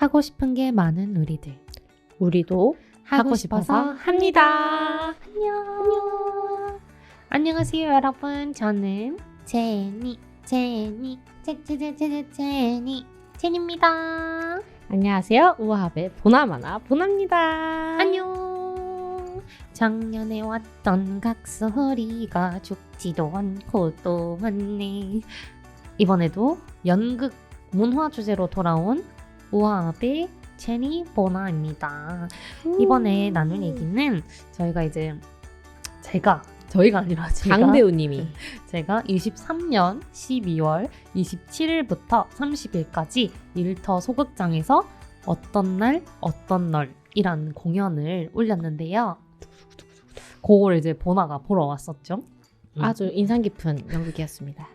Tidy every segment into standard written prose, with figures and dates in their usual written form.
하고 싶은 게 많은 우리들. 우리도 하고 싶어서 합니다. 안녕. 안녕하세요, 여러분. 저는 제니입니다. 안녕하세요. 우아합의 보나마나 보나입니다. 안녕. 작년에 왔던 각설이가 죽지도 않고 또 왔네. 이번에도 연극 문화 주제로 돌아온 우아합의 제니 보나입니다. 이번에 나눌 얘기는 저희가 아니라 강배우님이 제가 23년 12월 27일부터 30일까지 일터 소극장에서 어떤 날 어떤 널이라는 공연을 올렸는데요. 그걸 이제 보나가 보러 왔었죠. 아주 인상 깊은 연극이었습니다.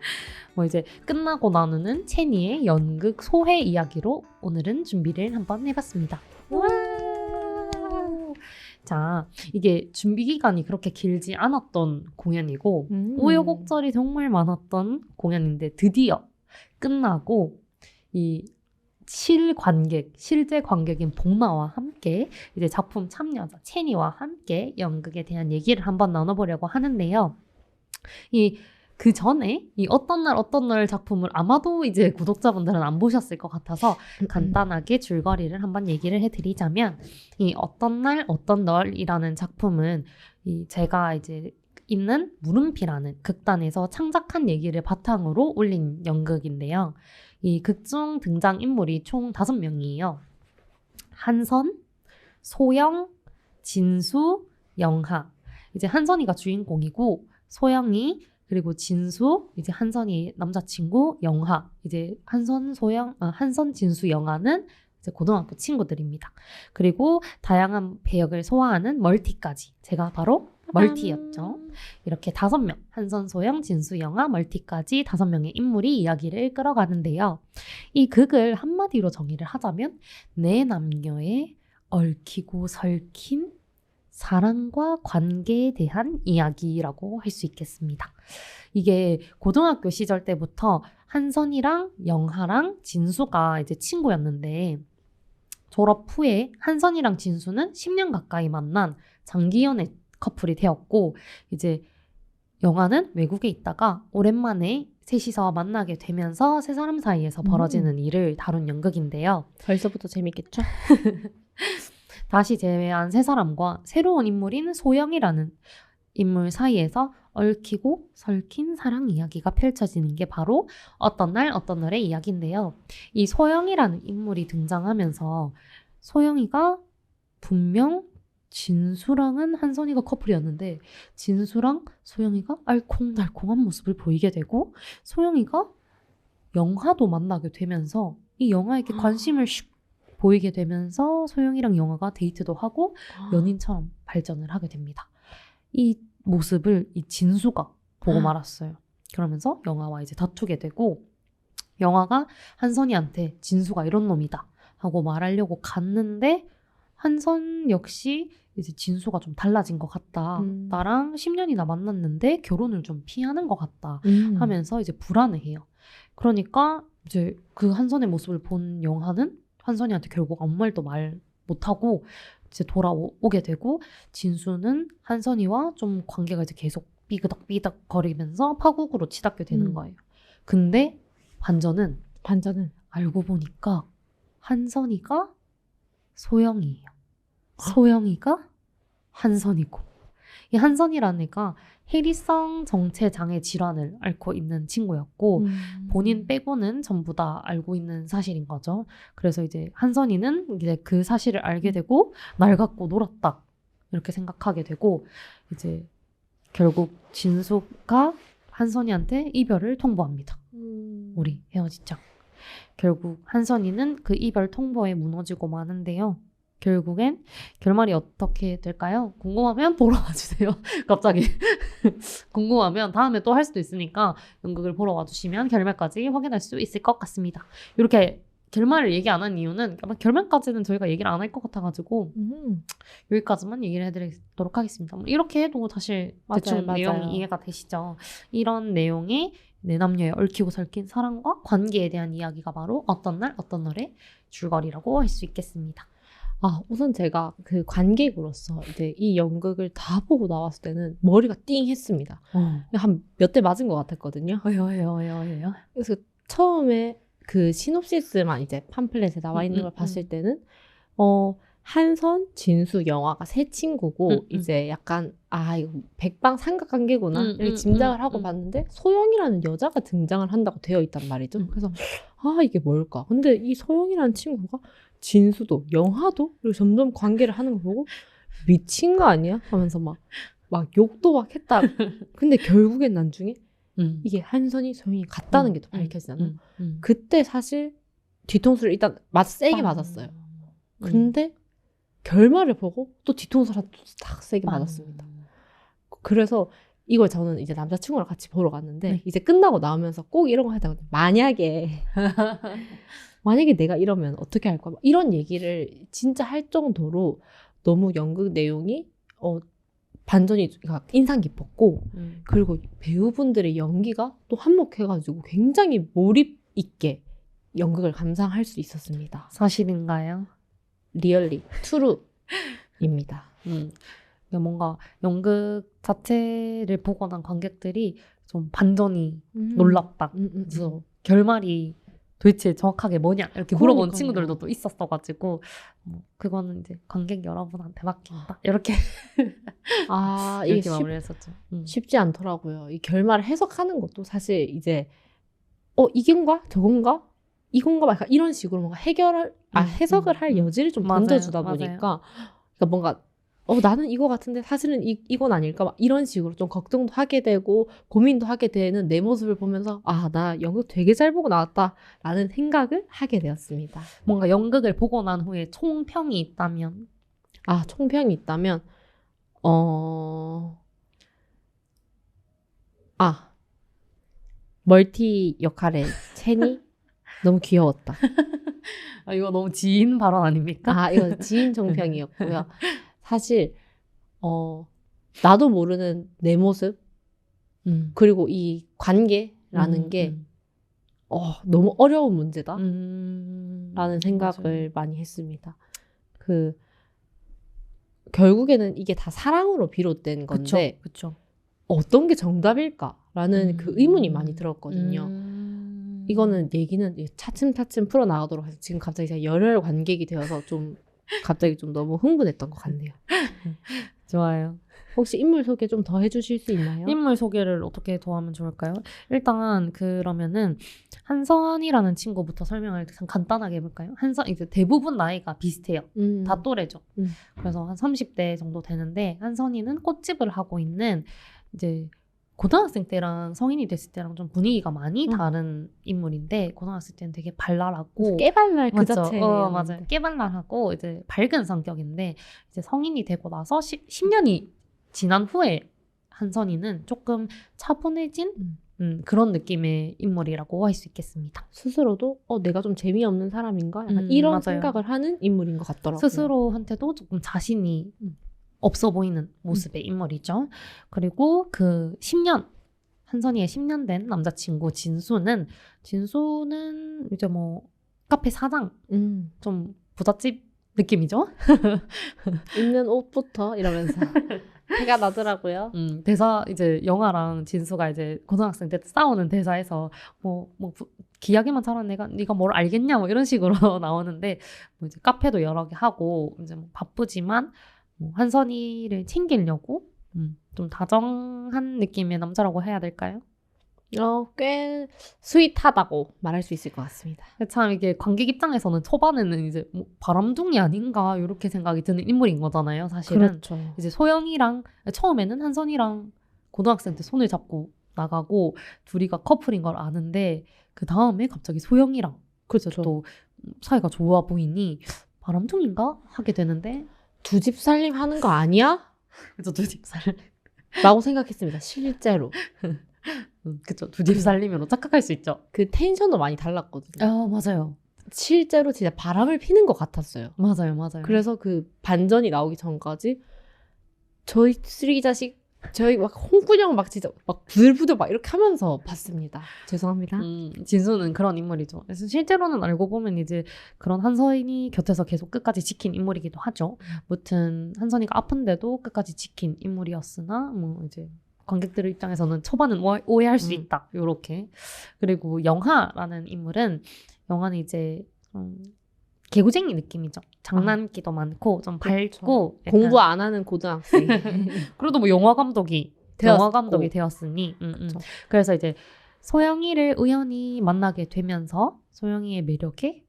이제 끝나고 나누는 채니의 연극 소회 이야기로 오늘은 준비를 한번 해봤습니다. 자, 이게 준비 기간이 그렇게 길지 않았던 공연이고 우여곡절이 정말 많았던 공연인데 드디어 끝나고 이 실제 관객인 보나와 함께 이제 작품 참여자 채니와 함께 연극에 대한 얘기를 한번 나눠보려고 하는데요. 그 전에 이 어떤 날 작품을 아마도 이제 구독자분들은 안 보셨을 것 같아서 간단하게 줄거리를 한번 얘기를 해드리자면 이 어떤 날 어떤 널이라는 작품은 제가 이제 있는 물음피라는 극단에서 창작한 얘기를 바탕으로 올린 연극인데요. 이 극중 등장인물이 총 5명이에요. 한선, 소영, 진수, 영하. 이제 한선이가 주인공이고 소영이 그리고 진수, 이제 한선이 남자친구, 영하, 이제 한선, 진수, 영하는 이제 고등학교 친구들입니다. 그리고 다양한 배역을 소화하는 멀티까지. 제가 바로 멀티였죠. 이렇게 5명, 한선, 소영, 진수, 영하, 멀티까지 5명의 인물이 이야기를 끌어가는데요. 이 극을 한마디로 정의를 하자면 내 남녀의 얽히고 설킨 사랑과 관계에 대한 이야기라고 할 수 있겠습니다. 이게 고등학교 시절 때부터 한선이랑 영하랑 진수가 이제 친구였는데 졸업 후에 한선이랑 진수는 10년 가까이 만난 장기 연애 커플이 되었고 이제 영하는 외국에 있다가 오랜만에 셋이서 만나게 되면서 세 사람 사이에서 벌어지는 일을 다룬 연극인데요. 벌써부터 재밌겠죠? 다시 재회한 세 사람과 새로운 인물인 소영이라는 인물 사이에서 얽히고 설킨 사랑 이야기가 펼쳐지는 게 바로 어떤 날 어떤 날의 이야기인데요. 이 소영이라는 인물이 등장하면서 소영이가 분명 진수랑은 한선이가 커플이었는데 진수랑 소영이가 알콩달콩한 모습을 보이게 되고 소영이가 영하도 만나게 되면서 이 영하에게 관심을 보이게 되면서 소영이랑 영하가 데이트도 하고 연인처럼 발전을 하게 됩니다. 이 모습을 이 진수가 보고 말았어요. 그러면서 영하와 이제 다투게 되고 영하가 한선이한테 진수가 이런 놈이다 하고 말하려고 갔는데 한선 역시 이제 진수가 좀 달라진 것 같다. 나랑 10년이나 만났는데 결혼을 좀 피하는 것 같다 하면서 이제 불안해해요. 그러니까 이제 그 한선의 모습을 본 영하는 한선이한테 결국 아무 말도 말 못하고 이제 돌아오게 되고 진수는 한선이와 좀 관계가 이제 계속 삐그덕 거리면서 파국으로 치닫게 되는 거예요. 근데 반전은 알고 보니까 한선이가 소영이에요. 소영이가 한선이고 이 한선이라는 애가 해리성 정체 장애 질환을 앓고 있는 친구였고 본인 빼고는 전부 다 알고 있는 사실인 거죠. 그래서 이제 한선이는 이제 그 사실을 알게 되고 날 갖고 놀았다 이렇게 생각하게 되고 이제 결국 진수가 한선이한테 이별을 통보합니다. 우리 헤어지자. 결국 한선이는 그 이별 통보에 무너지고 마는데요. 결국엔 결말이 어떻게 될까요? 궁금하면 보러 와주세요. 갑자기 궁금하면 다음에 또 할 수도 있으니까 연극을 보러 와주시면 결말까지 확인할 수 있을 것 같습니다. 이렇게 결말을 얘기 안 한 이유는 아마 결말까지는 저희가 얘기를 안 할 것 같아가지고 음. 여기까지만 얘기를 해드리도록 하겠습니다. 이렇게 해도 사실 맞아요, 대충 맞아요. 내용이 이해가 되시죠? 이런 내용의 내 남녀의 얽히고 설킨 사랑과 관계에 대한 이야기가 바로 어떤 날 어떤 날의 줄거리라고 할 수 있겠습니다. 우선 제가 그 관객으로서 이제 이 연극을 다 보고 나왔을 때는 머리가 띵 했습니다. 한 몇 대 맞은 것 같았거든요. 왜요? 그래서 처음에 그 시놉시스만 이제 팜플렛에 나와 있는 걸 봤을 때는 한선, 진수, 영화가 세 친구고 이제 약간 이거 백방 삼각관계구나 이렇게 짐작을 하고 봤는데 소영이라는 여자가 등장을 한다고 되어 있단 말이죠. 그래서 이게 뭘까? 근데 이 소영이라는 친구가 진수도 영화도 그리고 점점 관계를 하는 거 보고 미친 거 아니야? 하면서 막 욕도 막 했다. 근데 결국엔 나중에 이게 한선이 소영이 같다는 게 또 밝혀지잖아요. 그때 사실 뒤통수를 일단 세게 맞았어요. 근데 결말을 보고 또 뒤통수를 딱 세게 맞았습니다. 그래서 이걸 저는 이제 남자친구랑 같이 보러 갔는데 네. 이제 끝나고 나오면서 꼭 이런 거 하다가 만약에 내가 이러면 어떻게 할 거야? 이런 얘기를 진짜 할 정도로 너무 연극 내용이 반전이 인상 깊었고 그리고 배우분들의 연기가 또 한몫해가지고 굉장히 몰입 있게 연극을 감상할 수 있었습니다. 사실인가요? 리얼리 트루입니다. 뭔가 연극 자체를 보고 난 관객들이 좀 반전이 놀랍다. 그래서 결말이 도대체 정확하게 뭐냐 이렇게 물어본 그러니까요. 친구들도 또 있었어가지고 그거는 이제 관객 여러분한테 맡긴다 이렇게 이게 이렇게 마무리했었죠. 쉽지 않더라고요. 이 결말을 해석하는 것도 사실 이제 이건가 저건가 이건가 막 약간 이런 식으로 뭔가 해석을 할 여지를 좀 맞아요, 던져주다 맞아요. 보니까 그러니까 뭔가 나는 이거 같은데 사실은 이건 아닐까 막 이런 식으로 좀 걱정도 하게 되고 고민도 하게 되는 내 모습을 보면서 나 연극 되게 잘 보고 나왔다라는 생각을 하게 되었습니다. 뭔가 연극을 보고 난 후에 총평이 있다면 총평이 있다면 멀티 역할의 채니 너무 귀여웠다. 이거 너무 지인 발언 아닙니까? 이거 지인 총평이었고요. 사실 나도 모르는 내 모습 그리고 이 관계라는 게 너무 어려운 문제다 라는 생각을 맞아요. 많이 했습니다. 결국에는 이게 다 사랑으로 비롯된 건데 그쵸. 어떤 게 정답일까라는 그 의문이 많이 들었거든요. 이거는 얘기는 차츰차츰 풀어나가도록 해서 지금 갑자기 제가 열혈 관객이 되어서 좀 갑자기 좀 너무 흥분했던 것 같네요. 좋아요. 혹시 인물 소개 좀 더 해주실 수 있나요? 인물 소개를 어떻게 더 하면 좋을까요? 일단 그러면은 한선이라는 친구부터 설명을 간단하게 해볼까요? 한선 이제 대부분 나이가 비슷해요. 다 또래죠. 그래서 한 30대 정도 되는데 한선이는 꽃집을 하고 있는 이제 고등학생 때랑 성인이 됐을 때랑 좀 분위기가 많이 다른 인물인데 고등학생 때는 되게 발랄하고 깨발랄 그 맞죠? 자체. 맞아요. 깨발랄하고 이제 밝은 성격인데 이제 성인이 되고 나서 10년이 지난 후에 한선이는 조금 차분해진 그런 느낌의 인물이라고 할 수 있겠습니다. 스스로도 내가 좀 재미없는 사람인가? 약간 이런 맞아요. 생각을 하는 인물인 것 같더라고요. 스스로한테도 조금 자신이 없어 보이는 모습의 인물이죠. 그리고 그 10년 한선이의 10년 된 남자친구 진수는 이제 뭐 카페 사장 좀 부잣집 느낌이죠. 입는 옷부터 이러면서 해가 나더라고요. 대사 이제 영아랑 진수가 이제 고등학생 때 싸우는 대사에서 기하게만 자란 애가 네가 뭘 알겠냐 뭐 이런 식으로 나오는데 뭐 이제 카페도 여러 개 하고 이제 뭐 바쁘지만 뭐 한선이를 챙기려고 좀 다정한 느낌의 남자라고 해야 될까요? 꽤 스윗하다고 말할 수 있을 것 같습니다. 참 이게 관객 입장에서는 초반에는 이제 뭐 바람둥이 아닌가 이렇게 생각이 드는 인물인 거잖아요. 사실은 그렇죠. 이제 소영이랑 처음에는 한선이랑 고등학생 때 손을 잡고 나가고 둘이가 커플인 걸 아는데 그 다음에 갑자기 소영이랑 그렇죠. 또 사이가 좋아 보이니 바람둥인가 하게 되는데 두 집 살림 하는 거 아니야? 그래서 두 집 살 라고 생각했습니다. 실제로. 그쵸. 두 집 살림으로 착각할 수 있죠. 그 텐션도 많이 달랐거든요. 맞아요. 실제로 진짜 바람을 피는 것 같았어요. 맞아요, 맞아요. 그래서 그 반전이 나오기 전까지 저희 쓰레기 자식 저희 막 홍군형 막 진짜 막 부들부들 막 이렇게 하면서 봤습니다. 죄송합니다. 진수는 그런 인물이죠. 그래서 실제로는 알고 보면 이제 그런 한선이 곁에서 계속 끝까지 지킨 인물이기도 하죠. 무튼 한선이가 아픈데도 끝까지 지킨 인물이었으나 뭐 이제 관객들 입장에서는 초반은 오해할 수 있다. 요렇게. 그리고 영하라는 인물은 영하는 이제 개구쟁이 느낌이죠. 장난기도 많고 좀 밝고 약간 공부 안 하는 고등학생. 그래도 뭐 영화 감독이 되었으니 그쵸. 그래서 이제 소영이를 우연히 만나게 되면서 소영이의 매력에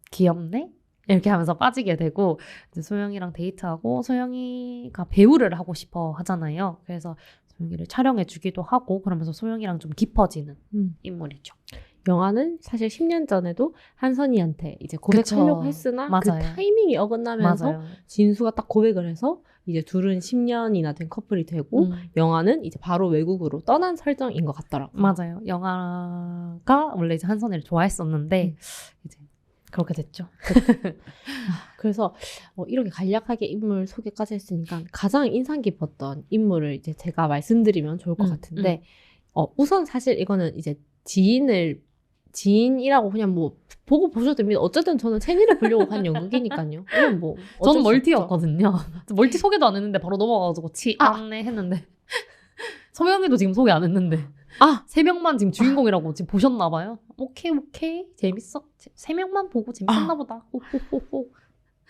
귀엽네 이렇게 하면서 빠지게 되고 이제 소영이랑 데이트하고 소영이가 배우를 하고 싶어 하잖아요. 그래서 소영이를 촬영해 주기도 하고 그러면서 소영이랑 좀 깊어지는 인물이죠. 영화는 사실 10년 전에도 한선이한테 이제 고백하려고 그쵸. 했으나 맞아요. 그 타이밍이 어긋나면서 맞아요. 진수가 딱 고백을 해서 이제 둘은 10년이나 된 커플이 되고 영화는 이제 바로 외국으로 떠난 설정인 것 같더라고요. 맞아요. 영화가 원래 이제 한선이를 좋아했었는데 이제 그렇게 됐죠. 그래서 이렇게 간략하게 인물 소개까지 했으니까 가장 인상 깊었던 인물을 이제 제가 말씀드리면 좋을 것 같은데 우선 사실 이거는 이제 지인이라고 그냥 뭐 보고 보셔도 됩니다. 어쨌든 저는 채니를 보려고 간 연극이니까요. 이건 뭐 어쩔 저는 수 멀티였거든요. 멀티 소개도 안 했는데 바로 넘어가가지고 안내 했는데 소영이도 지금 소개 안 했는데 세 명만 지금 주인공이라고 지금 보셨나 봐요. 오케이 재밌어. 세 명만 보고 재밌었나 보다. 호호호호.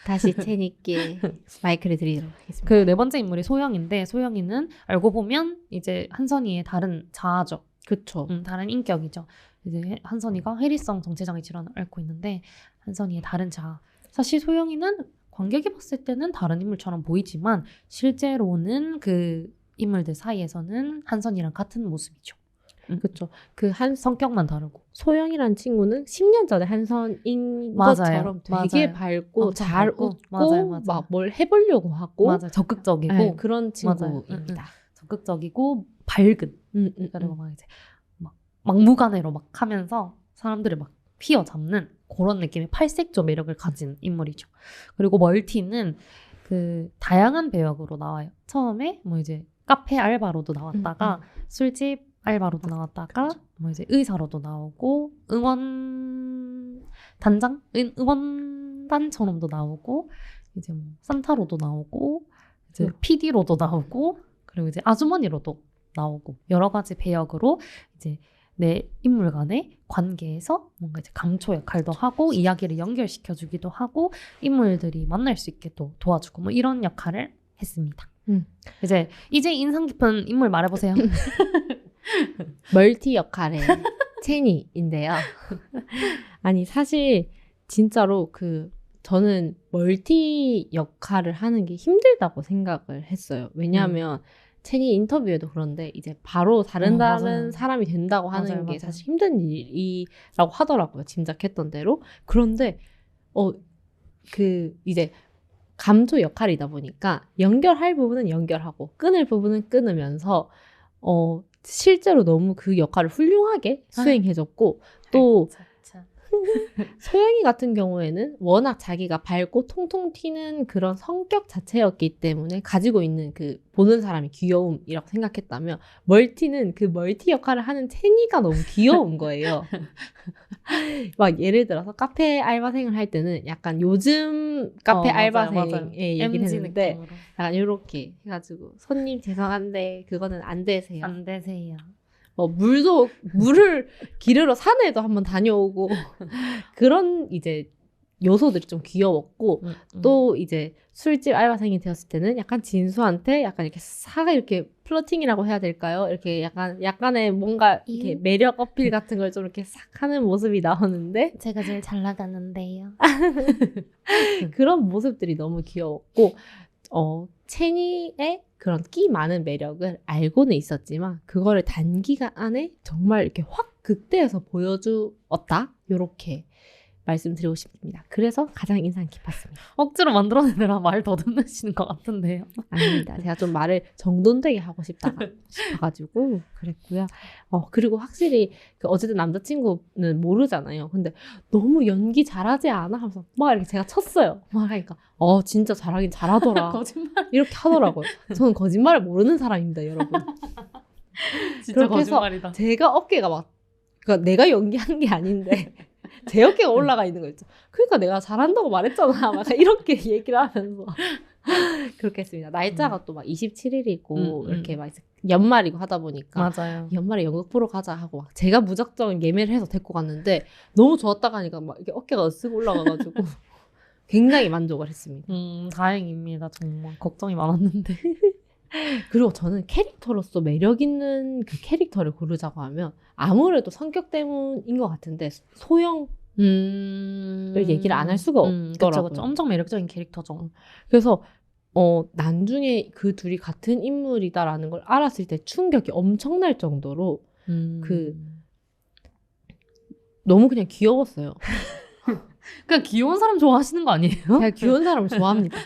다시 채니께 마이크를 드리도록 하겠습니다. 그 네 번째 인물이 소영인데 소영이는 알고 보면 이제 한선이의 다른 자아죠. 그쵸. 다른 인격이죠. 이제 한선이가 해리성 정체장애 질환을 앓고 있는데 한선이의 다른 자아. 사실 소영이는 관객이 봤을 때는 다른 인물처럼 보이지만 실제로는 그 인물들 사이에서는 한선이랑 같은 모습이죠. 그쵸. 성격만 다르고. 소영이란 친구는 10년 전에 한선인 맞아요. 것처럼 되게 밝고 잘 웃고 맞아요. 막 뭘 해보려고 하고 맞아요. 적극적이고 네, 그런 친구입니다. 적극적이고 밝은. 그리고 막 이제 막 막무가내로 막 하면서 사람들을 막 휘어잡는 그런 느낌의 팔색조 매력을 가진 인물이죠. 그리고 멀티는 그 다양한 배역으로 나와요. 처음에 뭐 이제 카페 알바로도 나왔다가 술집 알바로도 나왔다가 뭐 이제 의사로도 나오고 응원단처럼도 나오고 이제 뭐 산타로도 나오고 이제 PD로도 나오고 그리고 이제 아주머니로도 나오고 여러 가지 배역으로 이제 내 인물 간의 관계에서 뭔가 이제 감초 역할도 하고 이야기를 연결시켜주기도 하고 인물들이 만날 수 있게 또 도와주고 뭐 이런 역할을 했습니다. 이제 인상 깊은 인물 말해보세요. 멀티 역할의 채니인데요. 아니 사실 진짜로 저는 멀티 역할을 하는 게 힘들다고 생각을 했어요. 왜냐하면 채니 인터뷰에도 그런데 이제 바로 다른 사람이 된다고 하는 게 사실 힘든 일이라고 하더라고요. 짐작했던 대로. 그런데 이제 감조 역할이다 보니까 연결할 부분은 연결하고 끊을 부분은 끊으면서 실제로 너무 그 역할을 훌륭하게 수행해줬고 또 소영이 같은 경우에는 워낙 자기가 밝고 통통 튀는 그런 성격 자체였기 때문에 가지고 있는 그 보는 사람이 귀여움이라고 생각했다면 멀티는 그 멀티 역할을 하는 채니가 너무 귀여운 거예요. 막 예를 들어서 카페 알바생을 할 때는 약간 요즘 카페 알바생의 얘기를 했는데 느낌으로. 약간 이렇게 해가지고 손님 죄송한데 그거는 안 되세요. 안 되세요. 물을 기르러 산에도 한번 다녀오고 그런 이제 요소들이 좀 귀여웠고 또 이제 술집 알바생이 되었을 때는 약간 진수한테 약간 이렇게 이렇게 플러팅이라고 해야 될까요? 이렇게 약간의 뭔가 이렇게 매력 어필 같은 걸 좀 이렇게 싹 하는 모습이 나오는데 제가 제일 잘 나가는데요. 그런 모습들이 너무 귀여웠고 채니의 그런 끼 많은 매력을 알고는 있었지만 그거를 단기간 안에 정말 이렇게 확 극대에서 보여주었다. 요렇게 말씀드리고 싶습니다. 그래서 가장 인상 깊었습니다. 억지로 만들어내느라 말 더듬으시는 것 같은데요. 아닙니다. 제가 좀 말을 정돈되게 하고 싶어가지고 그랬고요. 그리고 확실히 어쨌든 남자친구는 모르잖아요. 근데 너무 연기 잘하지 않아? 하면서 막 이렇게 제가 쳤어요. 막 하니까 진짜 잘하긴 잘하더라. 거짓말. 이렇게 하더라고요. 저는 거짓말을 모르는 사람입니다, 여러분. 진짜 그렇게 해서 거짓말이다. 제가 어깨가 그러니까 내가 연기한 게 아닌데 제 어깨가 올라가 있는 거 있죠. 그러니까 내가 잘한다고 말했잖아. 막 이렇게 얘기를 하면서 그렇게 했습니다. 날짜가 또 막 27일이고 이렇게 막 연말이고 하다 보니까 맞아요. 연말에 연극 보러 가자 하고 막 제가 무작정 예매를 해서 데리고 갔는데 너무 좋았다고 하니까 막 이게 어깨가 으쓱 올라가가지고 굉장히 만족을 했습니다. 다행입니다. 정말 걱정이 많았는데. 그리고 저는 캐릭터로서 매력 있는 그 캐릭터를 고르자고 하면 아무래도 성격 때문인 것 같은데 소영을 얘기를 안 할 수가 없더라고요. 그쵸. 엄청 매력적인 캐릭터죠. 그래서 나중에 그 둘이 같은 인물이다라는 걸 알았을 때 충격이 엄청날 정도로 너무 그냥 귀여웠어요. 그냥 귀여운 사람 좋아하시는 거 아니에요? 제가 귀여운 사람을 좋아합니다.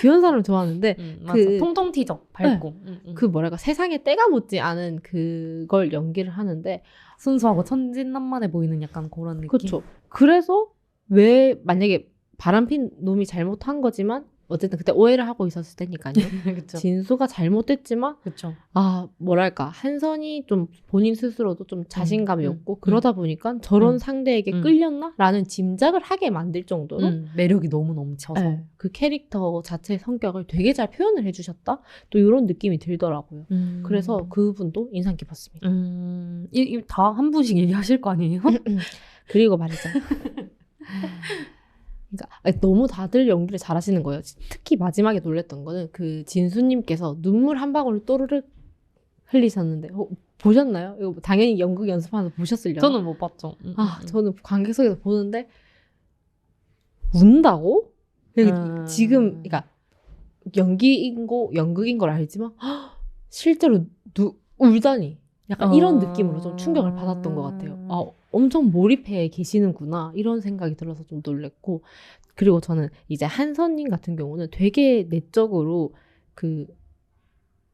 귀여운 사람을 좋아하는데 맞아. 통통 튀죠. 밝고. 그 뭐랄까 세상에 때가 묻지 않은 그걸 연기를 하는데 순수하고 천진난만해 보이는 약간 그런 느낌. 그렇죠. 그래서 왜 만약에 바람핀 놈이 잘못한 거지만 어쨌든 그때 오해를 하고 있었을 테니까요. 그쵸. 진수가 잘못됐지만 그쵸. 뭐랄까 한선이 좀 본인 스스로도 좀 자신감이 없고 음. 그러다 보니까 저런 상대에게 음. 끌렸나? 라는 짐작을 하게 만들 정도로 매력이 너무 넘쳐서. 네, 그 캐릭터 자체의 성격을 되게 잘 표현을 해주셨다? 또 이런 느낌이 들더라고요. 그래서 그분도 인상 깊었습니다. 다 한 분씩 얘기하실 거 아니에요? 그리고 말이죠. 그러니까 너무 다들 연기를 잘하시는 거예요. 특히 마지막에 놀랬던 거는 그 진수님께서 눈물 한 방울 또르륵 흘리셨는데 보셨나요? 이거 당연히 연극 연습하면서 보셨으려나? 저는 못 봤죠. 저는 관객석에서 보는데 운다고? 지금 그러니까 연극인 걸 알지만 실제로 울다니 약간 이런 느낌으로 좀 충격을 받았던 것 같아요. 엄청 몰입해 계시는구나 이런 생각이 들어서 좀 놀랬고 그리고 저는 이제 한선님 같은 경우는 되게 내적으로 그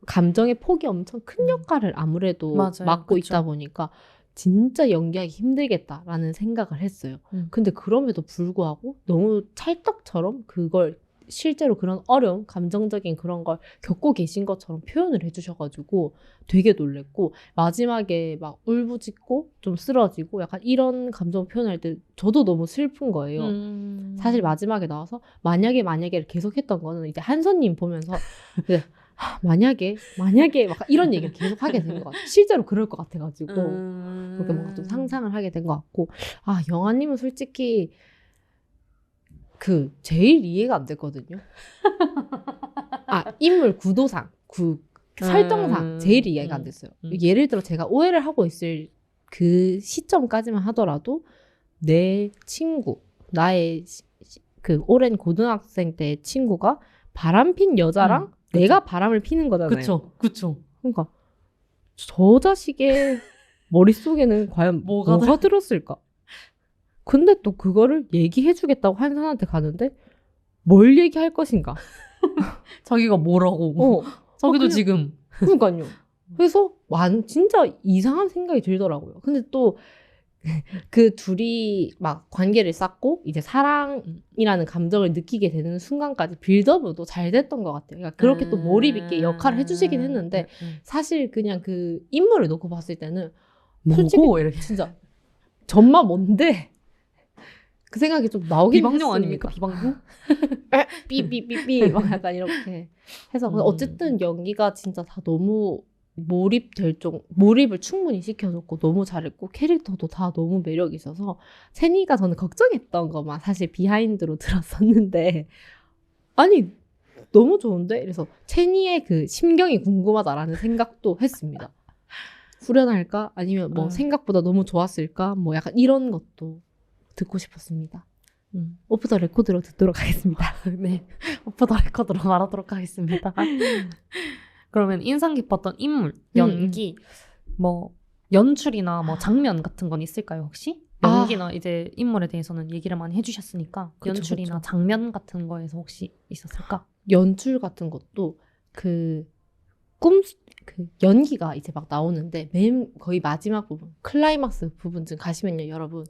감정의 폭이 엄청 큰 역할을 아무래도 맞아요. 맡고 그쵸. 있다 보니까 진짜 연기하기 힘들겠다라는 생각을 했어요. 근데 그럼에도 불구하고 너무 찰떡처럼 그걸 실제로 그런 어려운 감정적인 그런 걸 겪고 계신 것처럼 표현을 해주셔가지고 되게 놀랬고 마지막에 막 울부짖고 좀 쓰러지고 약간 이런 감정 표현할 때 저도 너무 슬픈 거예요. 사실 마지막에 나와서 만약에를 계속했던 거는 이제 한선님 보면서 만약에 막 이런 얘기를 계속 하게 된 것 같아요. 실제로 그럴 것 같아가지고 그렇게 뭔가 좀 상상을 하게 된 것 같고 영아님은 솔직히 제일 이해가 안 됐거든요. 인물 구도상, 설정상 제일 이해가 안 됐어요. 예를 들어 제가 오해를 하고 있을 그 시점까지만 하더라도 내 친구, 나의 그 오랜 고등학생 때 친구가 바람핀 여자랑 내가 바람을 피는 거잖아요. 그쵸. 그러니까 저 자식의 머릿속에는 과연 뭐가 들었을까? 근데 또 그거를 얘기해주겠다고 한선한테 가는데 뭘 얘기할 것인가? 자기가 뭐라고. 자기도 지금. 그러니까요. 그래서 진짜 이상한 생각이 들더라고요. 근데 또 그 둘이 막 관계를 쌓고 이제 사랑이라는 감정을 느끼게 되는 순간까지 빌드업도 잘 됐던 것 같아요. 그러니까 그렇게 또 몰입 있게 역할을 해주시긴 했는데 사실 그냥 그 인물을 놓고 봤을 때는 솔직히 이렇게. 진짜 전마 뭔데? 그 생각이 좀 나오긴 비방용 했습니다. 아닙니까? 비방용? 삐삐삐삐 막 약간 이렇게 해서 어쨌든 연기가 진짜 다 너무 몰입을 충분히 시켜줬고 너무 잘했고 캐릭터도 다 너무 매력이 있어서 세니가 저는 걱정했던 것만 사실 비하인드로 들었었는데 아니 너무 좋은데? 그래서 채니의 그 심경이 궁금하다라는 생각도 했습니다. 후련할까? 아니면 뭐 생각보다 너무 좋았을까? 뭐 약간 이런 것도 듣고 싶었습니다. 오프 더 레코드로 듣도록 하겠습니다. 네, 오프 더 레코드로 말하도록 하겠습니다. 그러면 인상 깊었던 인물, 연기, 뭐 연출이나 뭐 장면 같은 건 있을까요 혹시? 연기나 이제 인물에 대해서는 얘기를 많이 해주셨으니까 그쵸, 연출이나 그쵸. 장면 같은 거에서 혹시 있었을까? 연출 같은 것도 그 연기가 이제 막 나오는데 맨 거의 마지막 부분 클라이막스 부분쯤 가시면요 여러분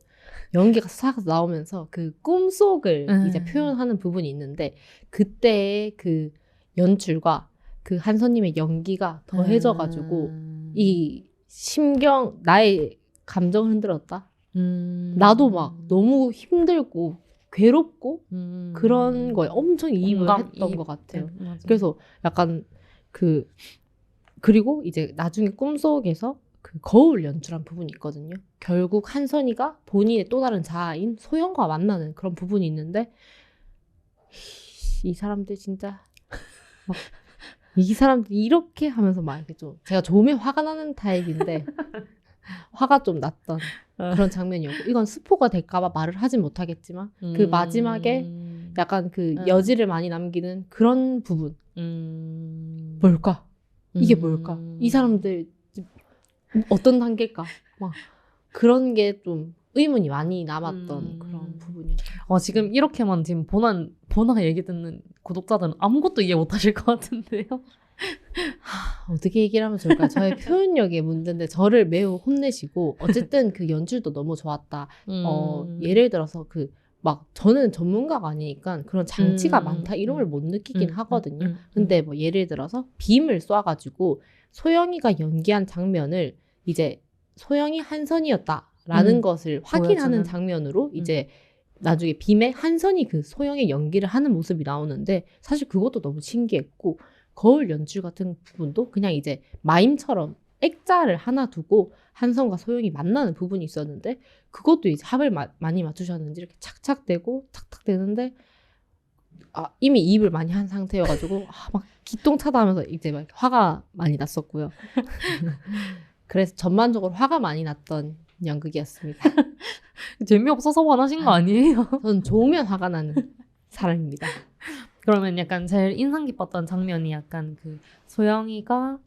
연기가 싹 나오면서 그 꿈속을 이제 표현하는 부분이 있는데 그때의 그 연출과 그 한선님의 연기가 더해져가지고 이 심경 나의 감정을 흔들었다. 나도 막 너무 힘들고 괴롭고 그런 거에 엄청 이입을 했던 것 같아요. 그래서 약간 그리고 이제 나중에 꿈속에서 그 거울 연출한 부분이 있거든요. 결국 한선이가 본인의 또 다른 자아인 소영과 만나는 그런 부분이 있는데 이 사람들 진짜 막 이 사람들 이렇게 하면서 막 이렇게 좀 제가 좋으면 화가 나는 타입인데 화가 좀 났던 그런 장면이었고 이건 스포가 될까봐 말을 하진 못하겠지만 그 마지막에 약간 그 여지를 많이 남기는 그런 부분 뭘까? 이게 뭘까? 이 사람들 어떤 단계일까? 막 그런 게 좀 의문이 많이 남았던 그런 부분이었어요. 지금 이렇게만 지금 보나 얘기 듣는 구독자들은 아무것도 이해 못하실 것 같은데요. 어떻게 얘기를 하면 좋을까요? 저의 표현력의 문제인데 저를 매우 혼내시고 어쨌든 그 연출도 너무 좋았다. 예를 들어서 막 저는 전문가가 아니니까 그런 장치가 많다 이런 걸 못 느끼긴 하거든요. 근데 뭐 예를 들어서 빔을 쏴가지고 소영이가 연기한 장면을 이제 소영이 한선이었다라는 것을 확인하는 장면으로 이제 나중에 빔에 한선이 그 소영의 연기를 하는 모습이 나오는데 사실 그것도 너무 신기했고 거울 연출 같은 부분도 그냥 이제 마임처럼 액자를 하나 두고 한선과 소영이 만나는 부분이 있었는데 그것도 이제 합을 많이 맞추셨는지 이렇게 착착대고 탁탁대는데 이미 이입을 많이 한 상태여가지고 막 기똥차다 하면서 이제 막 화가 많이 났었고요. 그래서 전반적으로 화가 많이 났던 연극이었습니다. 재미없어서 화나신 거 아니에요? 저는 좋으면 화가 나는 사람입니다. 그러면 약간 제일 인상 깊었던 장면이 약간 그 소영이가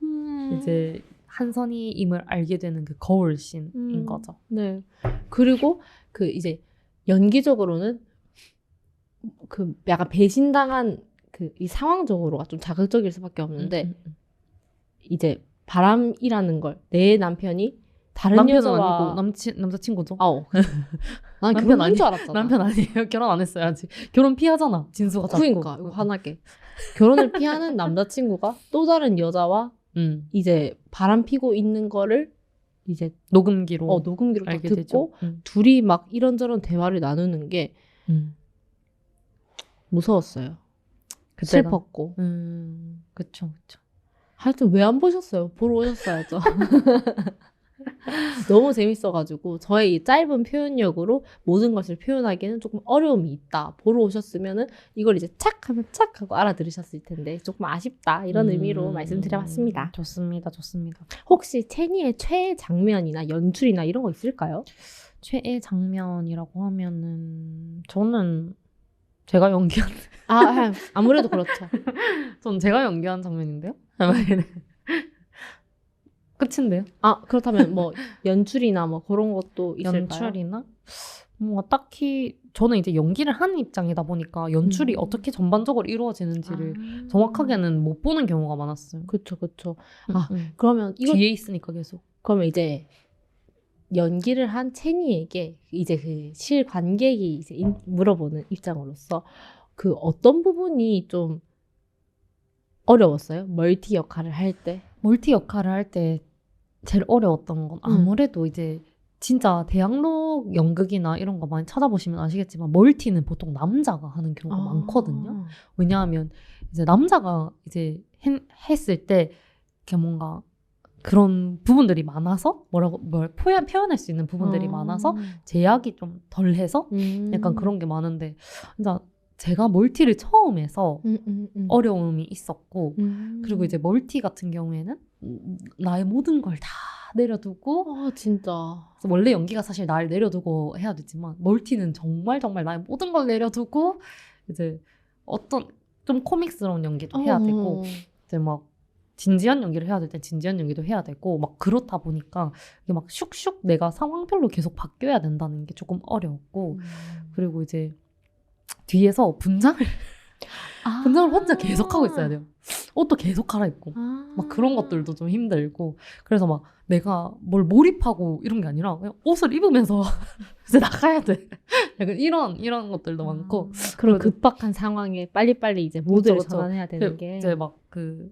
이제 한선이임을 알게 되는 그 거울 씬인 거죠. 네. 그리고 그 이제 연기적으로는 그 약간 배신당한 그 이 상황적으로가 좀 자극적일 수밖에 없는데 이제 바람이라는 걸 내 남편이 다른 남편은 여자와 아니고 남자친구죠. 난 결혼한 줄 알았잖아. 남편 아니에요. 결혼 안 했어요 아직. 결혼 피하잖아. 진수가 자꾸. 그러니까 이거 화나게. 결혼을 피하는 남자친구가 또 다른 여자와 이제 바람 피고 있는 거를 이제 녹음기로 딱 알게 듣고 되죠. 둘이 막 이런저런 대화를 나누는 게 무서웠어요. 그때가. 슬펐고. 그쵸. 하여튼 왜 안 보셨어요? 보러 오셨어야죠. 너무 재밌어가지고 저의 이 짧은 표현력으로 모든 것을 표현하기에는 조금 어려움이 있다. 보러 오셨으면은 이걸 이제 착 하면 착 하고 알아들으셨을 텐데 조금 아쉽다. 이런 의미로 말씀드려봤습니다. 좋습니다. 혹시 채니의 최애 장면이나 연출이나 이런 거 있을까요? 최애 장면이라고 하면은 저는 제가 연기한 아무래도 그렇죠. 전 제가 연기한 장면인데요. 끝인데요. 그렇다면 뭐 연출이나 뭐 그런 것도 있을까요? 연출이나 뭐 딱히 저는 이제 연기를 하는 입장이다 보니까 연출이 어떻게 전반적으로 이루어지는지를 정확하게는 못 보는 경우가 많았어요. 그쵸. 그러면 이거 뒤에 있으니까 계속. 그러면 이제 연기를 한 채니에게 이제 그 실관객이 이제 물어보는 입장으로서 그 어떤 부분이 좀 어려웠어요? 멀티 역할을 할 때? 멀티 역할을 할 때 제일 어려웠던 건 아무래도 이제 진짜 대학로 연극이나 이런 거 많이 찾아보시면 아시겠지만 멀티는 보통 남자가 하는 경우가 많거든요. 왜냐하면 이제 남자가 이제 했을 때 이렇게 뭔가 그런 부분들이 많아서 뭘 표현할 수 있는 부분들이 많아서 제약이 좀 덜해서 약간 그런 게 많은데 진짜 제가 멀티를 처음 해서 어려움이 있었고 그리고 이제 멀티 같은 경우에는 나의 모든 걸 다 내려두고 진짜 원래 연기가 사실 날 내려두고 해야 되지만 멀티는 정말 나의 모든 걸 내려두고 이제 어떤 좀 코믹스러운 연기도 해야 되고 이제 막 진지한 연기를 해야 될 땐 진지한 연기도 해야 되고 막 그렇다 보니까 이게 막 슉슉 내가 상황별로 계속 바뀌어야 된다는 게 조금 어려웠고 그리고 이제 뒤에서 분장을 혼자 계속 하고 있어야 돼요. 옷도 계속 갈아입고 막 그런 것들도 좀 힘들고 그래서 막 내가 뭘 몰입하고 이런 게 아니라 그냥 옷을 입으면서 이제 나가야 돼. 약간 이런 것들도 많고 그런 그래도- 급박한 상황에 빨리빨리 이제 모드를 그쵸, 그쵸. 전환해야 되는 게 이제 막 그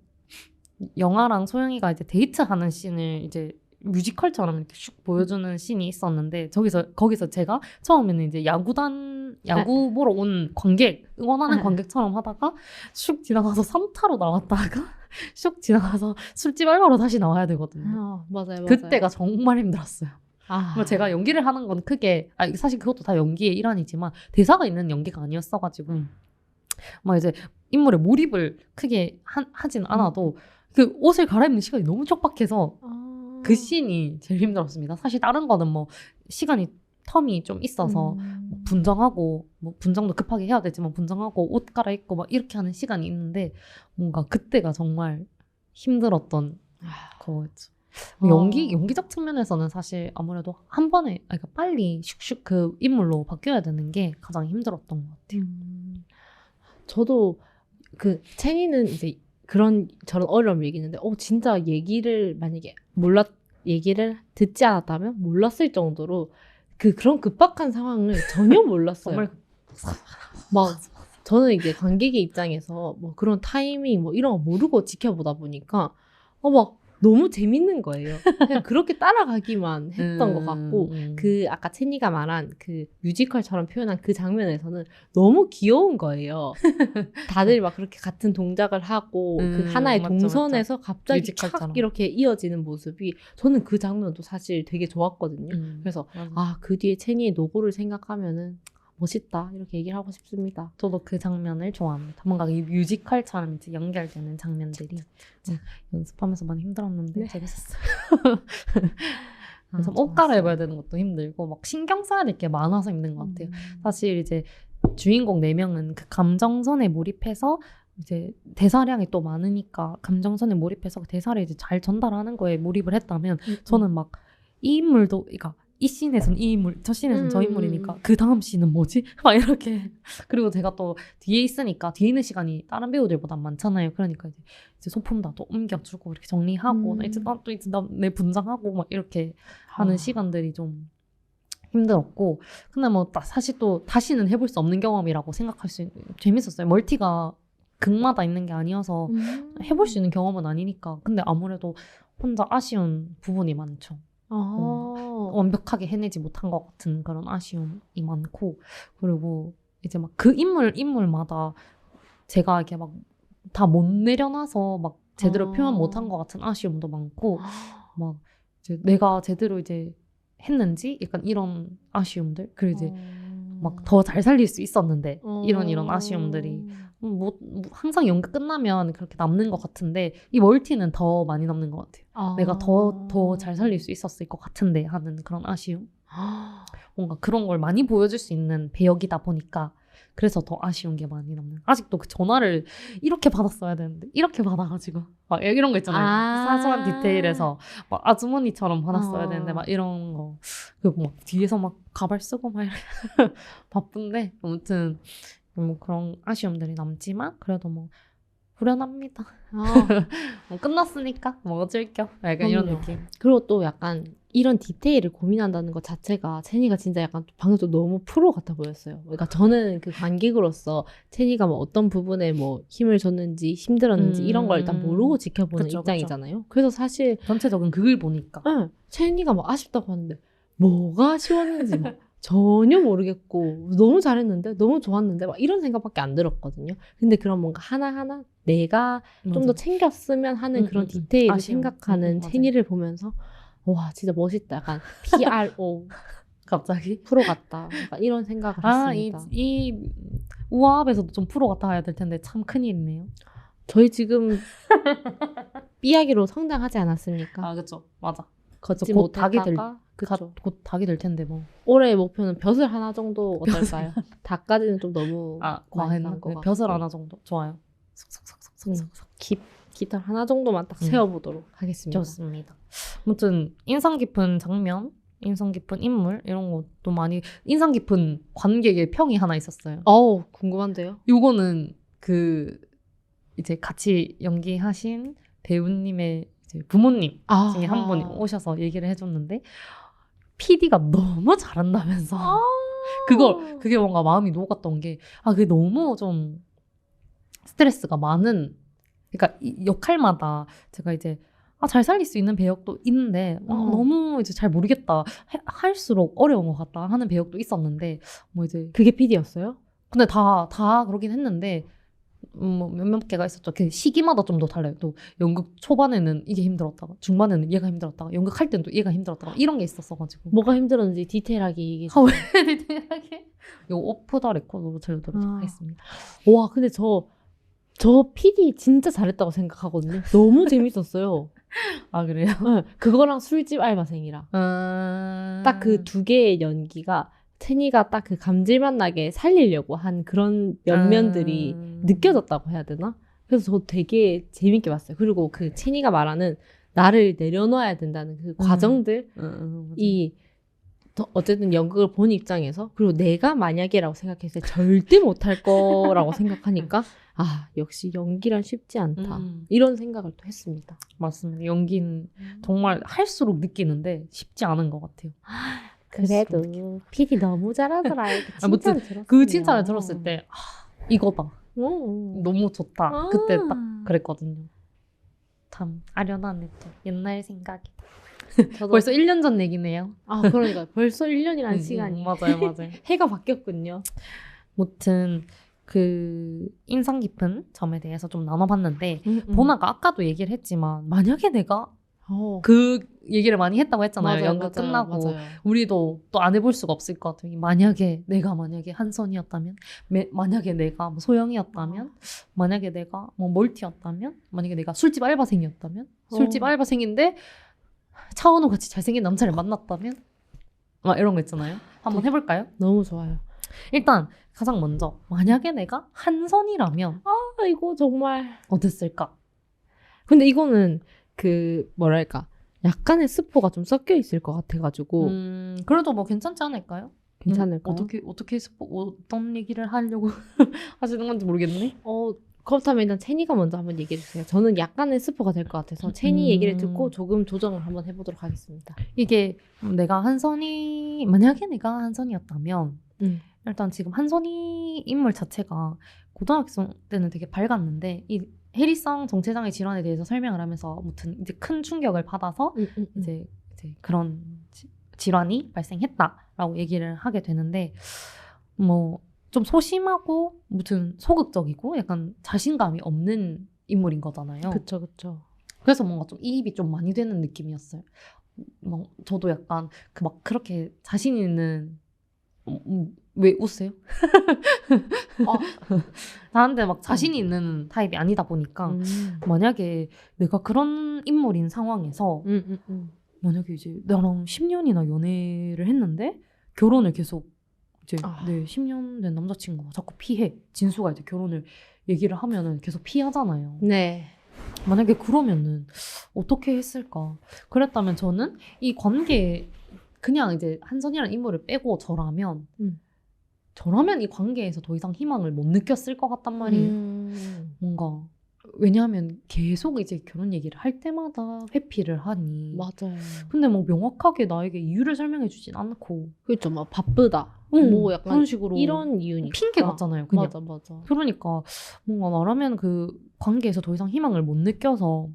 영아랑 소영이가 이제 데이트하는 씬을 이제 뮤지컬처럼 이렇게 슉 보여주는 씬이 있었는데 거기서 제가 처음에는 이제 야구 보러 온 응원하는 관객처럼 하다가 슉 지나가서 3타로 나왔다가 슉 지나가서 술집 알바로 다시 나와야 되거든요. 맞아요. 그때가 정말 힘들었어요. 아, 제가 연기를 하는 건 크게 사실 그것도 다 연기의 일환이지만 대사가 있는 연기가 아니었어가지고 막 이제 인물에 몰입을 크게 하진 않아도 그 옷을 갈아입는 시간이 너무 촉박해서 그 씬이 제일 힘들었습니다. 사실 다른 거는 뭐 시간이 텀이 좀 있어서 뭐 분장하고 뭐 분장도 급하게 해야 되지만 분장하고 옷 갈아입고 막 이렇게 하는 시간이 있는데 뭔가 그때가 정말 힘들었던 거였죠. 연기적 측면에서는 사실 아무래도 한 번에 그러니까 빨리 슉슉 그 인물로 바뀌어야 되는 게 가장 힘들었던 것 같아요. 저도 그 채니는 이제 저런 어려움을 얘기했는데 진짜 얘기를 만약에 얘기를 듣지 않았다면 몰랐을 정도로 그런 급박한 상황을 전혀 몰랐어요. 정말 막 저는 이제 관객의 입장에서 뭐 그런 타이밍 뭐 이런 거 모르고 지켜보다 보니까 막 너무 재밌는 거예요. 그냥 그렇게 따라가기만 했던 것 같고 그 아까 채니가 말한 그 뮤지컬처럼 표현한 그 장면에서는 너무 귀여운 거예요. 다들 막 그렇게 같은 동작을 하고 그 하나의 맞죠, 동선에서 갑자기 뮤지컬처럼. 촥 이렇게 이어지는 모습이 저는 그 장면도 사실 되게 좋았거든요. 그래서 그 뒤에 채니의 노고를 생각하면은 멋있다 이렇게 얘기를 하고 싶습니다. 저도 그 장면을 좋아합니다. 뭔가 이 뮤지컬처럼 이제 연결되는 장면들이 연습하면서 많이 힘들었는데 네. 재밌었어요. 그래서 옷 갈아입어야 되는 것도 힘들고 막 신경 써야 될 게 많아서 힘든 것 같아요. 사실 이제 주인공 4명은 그 감정선에 몰입해서 이제 대사량이 또 많으니까 감정선에 몰입해서 그 대사를 이제 잘 전달하는 거에 몰입을 했다면 저는 막 이 인물도 그러니까 이 씬에서는 이 인물, 저 씬에서는 저 인물이니까 그 다음 씬은 뭐지? 막 이렇게 그리고 제가 또 뒤에 있으니까 뒤에 있는 시간이 다른 배우들보다 많잖아요. 그러니까 이제 소품 다 또 옮겨주고 이렇게 정리하고 이제 내 분장하고 막 이렇게 하는 시간들이 좀 힘들었고 근데 뭐 사실 또 다시는 해볼 수 없는 경험이라고 생각할 수 재밌었어요. 멀티가 극마다 있는 게 아니어서 해볼 수 있는 경험은 아니니까 근데 아무래도 혼자 아쉬운 부분이 많죠. 완벽하게 해내지 못한 것 같은 그런 아쉬움이 많고 그리고 이제 막 그 인물마다 제가 이렇게 막 다 못 내려놔서 막 제대로 표현 못한 것 같은 아쉬움도 많고 막 이제 내가 제대로 이제 했는지 약간 이런 아쉬움들 그리고 이제 막 더 잘 살릴 수 있었는데 이런 아쉬움들이 뭐 항상 연기 끝나면 그렇게 남는 것 같은데 이 멀티는 더 많이 남는 것 같아요. 내가 더 잘 살릴 수 있었을 것 같은데 하는 그런 아쉬움. 뭔가 그런 걸 많이 보여줄 수 있는 배역이다 보니까 그래서 더 아쉬운 게 많이 남는. 아직도 그 전화를 이렇게 받았어야 되는데 이렇게 받아가지고 막 이런 거 있잖아요. 사소한 디테일에서 막 아주머니처럼 받았어야 되는데 막 이런 거 그리고 막 뒤에서 막 가발 쓰고 막 바쁜데 아무튼 뭐 그런 아쉬움들이 남지만 그래도 뭐 후련합니다. 뭐 끝났으니까 뭐 어쩔 겸 약간 이런 그럼요. 느낌. 그리고 또 약간 이런 디테일을 고민한다는 것 자체가 채니가 진짜 약간 방금도 너무 프로 같아 보였어요. 그러니까 저는 그 관객으로서 채니가 뭐 어떤 부분에 뭐 힘을 줬는지 힘들었는지 이런 걸 일단 모르고 지켜보는 그쵸, 입장이잖아요. 그래서 사실 전체적인 극을 보니까 채니가 막 아쉽다고 하는데 뭐가 아쉬웠는지 막 전혀 모르겠고 너무 잘했는데 너무 좋았는데 막 이런 생각밖에 안 들었거든요. 근데 그런 뭔가 하나하나 내가 좀 더 챙겼으면 하는 그런 디테일을 아쉬움. 생각하는 맞아요. 채니를 보면서 와 진짜 멋있다. 약간 PRO 갑자기 프로 같다. 약간 이런 생각을 했습니다. 이 우아합에서도 좀 프로 같아야 될 텐데 참 큰일이네요. 저희 지금 삐약이로 성장하지 않았습니까? 그쵸. 맞아. 걷지 곧 닭이 못했다가 그쵸. 곧 닭이 될 텐데 뭐. 올해의 목표는 벼슬 하나 정도 어떨까요? 닭까지는 좀 너무 과했나? 많이 간것 벼슬 같고. 하나 정도 좋아요. 쏙쏙쏙쏙쏙쏙. 깃털 하나 정도만 딱 세워보도록 하겠습니다. 좋습니다. 아무튼 인상 깊은 장면, 인상 깊은 인물 이런 것도 많이 인상 깊은 관객의 평이 하나 있었어요. 어우, 궁금한데요? 요거는 그 이제 같이 연기하신 배우님의 이제 부모님 중에 한 분이 오셔서 얘기를 해줬는데 PD가 너무 잘한다면서 그게 뭔가 마음이 녹았던 게 그게 너무 좀 스트레스가 많은 그러니까 이 역할마다 제가 이제 잘 살릴 수 있는 배역도 있는데 너무 이제 잘 모르겠다 할수록 어려운 것 같다 하는 배역도 있었는데 뭐 이제 그게 PD였어요? 근데 다 그러긴 했는데 뭐 몇몇 개가 있었죠. 그 시기마다 좀 더 달라요. 또 연극 초반에는 이게 힘들었다가 중반에는 얘가 힘들었다가 연극 할 때는 또 얘가 힘들었다가 이런 게 있었어가지고 뭐가 힘들었는지 디테일하게 얘기해 왜 디테일하게 요 오프 더 레코드로 들려드리도록 하겠습니다. 와, 근데 저 PD 진짜 잘했다고 생각하거든요. 너무 재밌었어요. 그래요? 네, 그거랑 술집 알바생이랑 딱 그 두 개의 연기가 채니가 딱 그 감질맛 나게 살리려고 한 그런 면면들이 느껴졌다고 해야 되나? 그래서 저 되게 재밌게 봤어요. 그리고 그 채니가 말하는 나를 내려놔야 된다는 그 과정들이 어쨌든 연극을 본 입장에서 그리고 내가 만약에라고 생각했을 때 절대 못할 거라고 생각하니까 역시 연기란 쉽지 않다. 이런 생각을 또 했습니다. 맞습니다. 연기는 정말 할수록 느끼는데 쉽지 않은 것 같아요. 그래도 PD 너무 잘하더라. 아무튼 그 칭찬을 들었을 때 이거다. 너무 좋다. 그때 딱 그랬거든요. 참 아련하네 또 옛날 생각이. 벌써 1년 전 얘기네요. 그러니까 벌써 1년이라는 시간이. 맞아요. 해가 바뀌었군요. 아무튼 그 인상 깊은 점에 대해서 좀 나눠봤는데 보나가 아까도 얘기를 했지만 만약에 내가 그 얘기를 많이 했다고 했잖아요. 연극 끝나고 맞아요. 우리도 또 안 해볼 수가 없을 것 같아요. 만약에 한선이었다면, 만약에 내가 뭐 소영이었다면, 만약에 내가 뭐 멀티였다면, 만약에 내가 술집 알바생이었다면, 술집 알바생인데 차은우 같이 잘생긴 남자를 만났다면, 이런 거 있잖아요. 한번 해볼까요? 너무 좋아요. 일단 가장 먼저 만약에 내가 한선이라면 이거 정말 어땠을까? 근데 이거는 그 뭐랄까 약간의 스포가 좀 섞여 있을 것 같아가지고 그래도 뭐 괜찮지 않을까요? 괜찮을까요? 어떻게 어떤 얘기를 하려고 하시는 건지 모르겠네. 그렇다면 일단 채니가 먼저 한번 얘기해 주세요. 저는 약간의 스포가 될 것 같아서 채니 얘기를 듣고 조금 조정을 한번 해보도록 하겠습니다. 이게 만약에 내가 한선이었다면 일단 지금 한선이 인물 자체가 고등학생 때는 되게 밝았는데 이 해리성 정체장애 질환에 대해서 설명을 하면서 아무튼 이제 큰 충격을 받아서 이제 그런 질환이 발생했다라고 얘기를 하게 되는데 뭐 좀 소심하고 무튼 소극적이고 약간 자신감이 없는 인물인 거잖아요. 그쵸. 그래서 뭔가 좀 이입이 좀 많이 되는 느낌이었어요. 뭐 저도 약간 막 그렇게 자신 있는 왜 웃으세요? 나한테 막 자신이 있는 타입이 아니다 보니까 만약에 내가 그런 인물인 상황에서 만약에 이제 나랑 10년이나 연애를 했는데 결혼을 계속 이제 10년 된 남자친구가 자꾸 피해 진수가 이제 결혼을 얘기를 하면은 계속 피하잖아요. 네. 만약에 그러면은 어떻게 했을까? 그랬다면 저는 이 관계 그냥 이제 한선이라는 인물을 빼고 저라면 이 관계에서 더 이상 희망을 못 느꼈을 것 같단 말이에요. 뭔가 왜냐하면 계속 이제 결혼 얘기를 할 때마다 회피를 하니. 맞아요. 근데 뭐 명확하게 나에게 이유를 설명해 주진 않고. 그렇죠. 막 바쁘다. 뭐 약간 그런 식으로 이런 이유니까. 핑계 같잖아요. 그냥. 맞아. 그러니까 뭔가 나라면 그 관계에서 더 이상 희망을 못 느껴서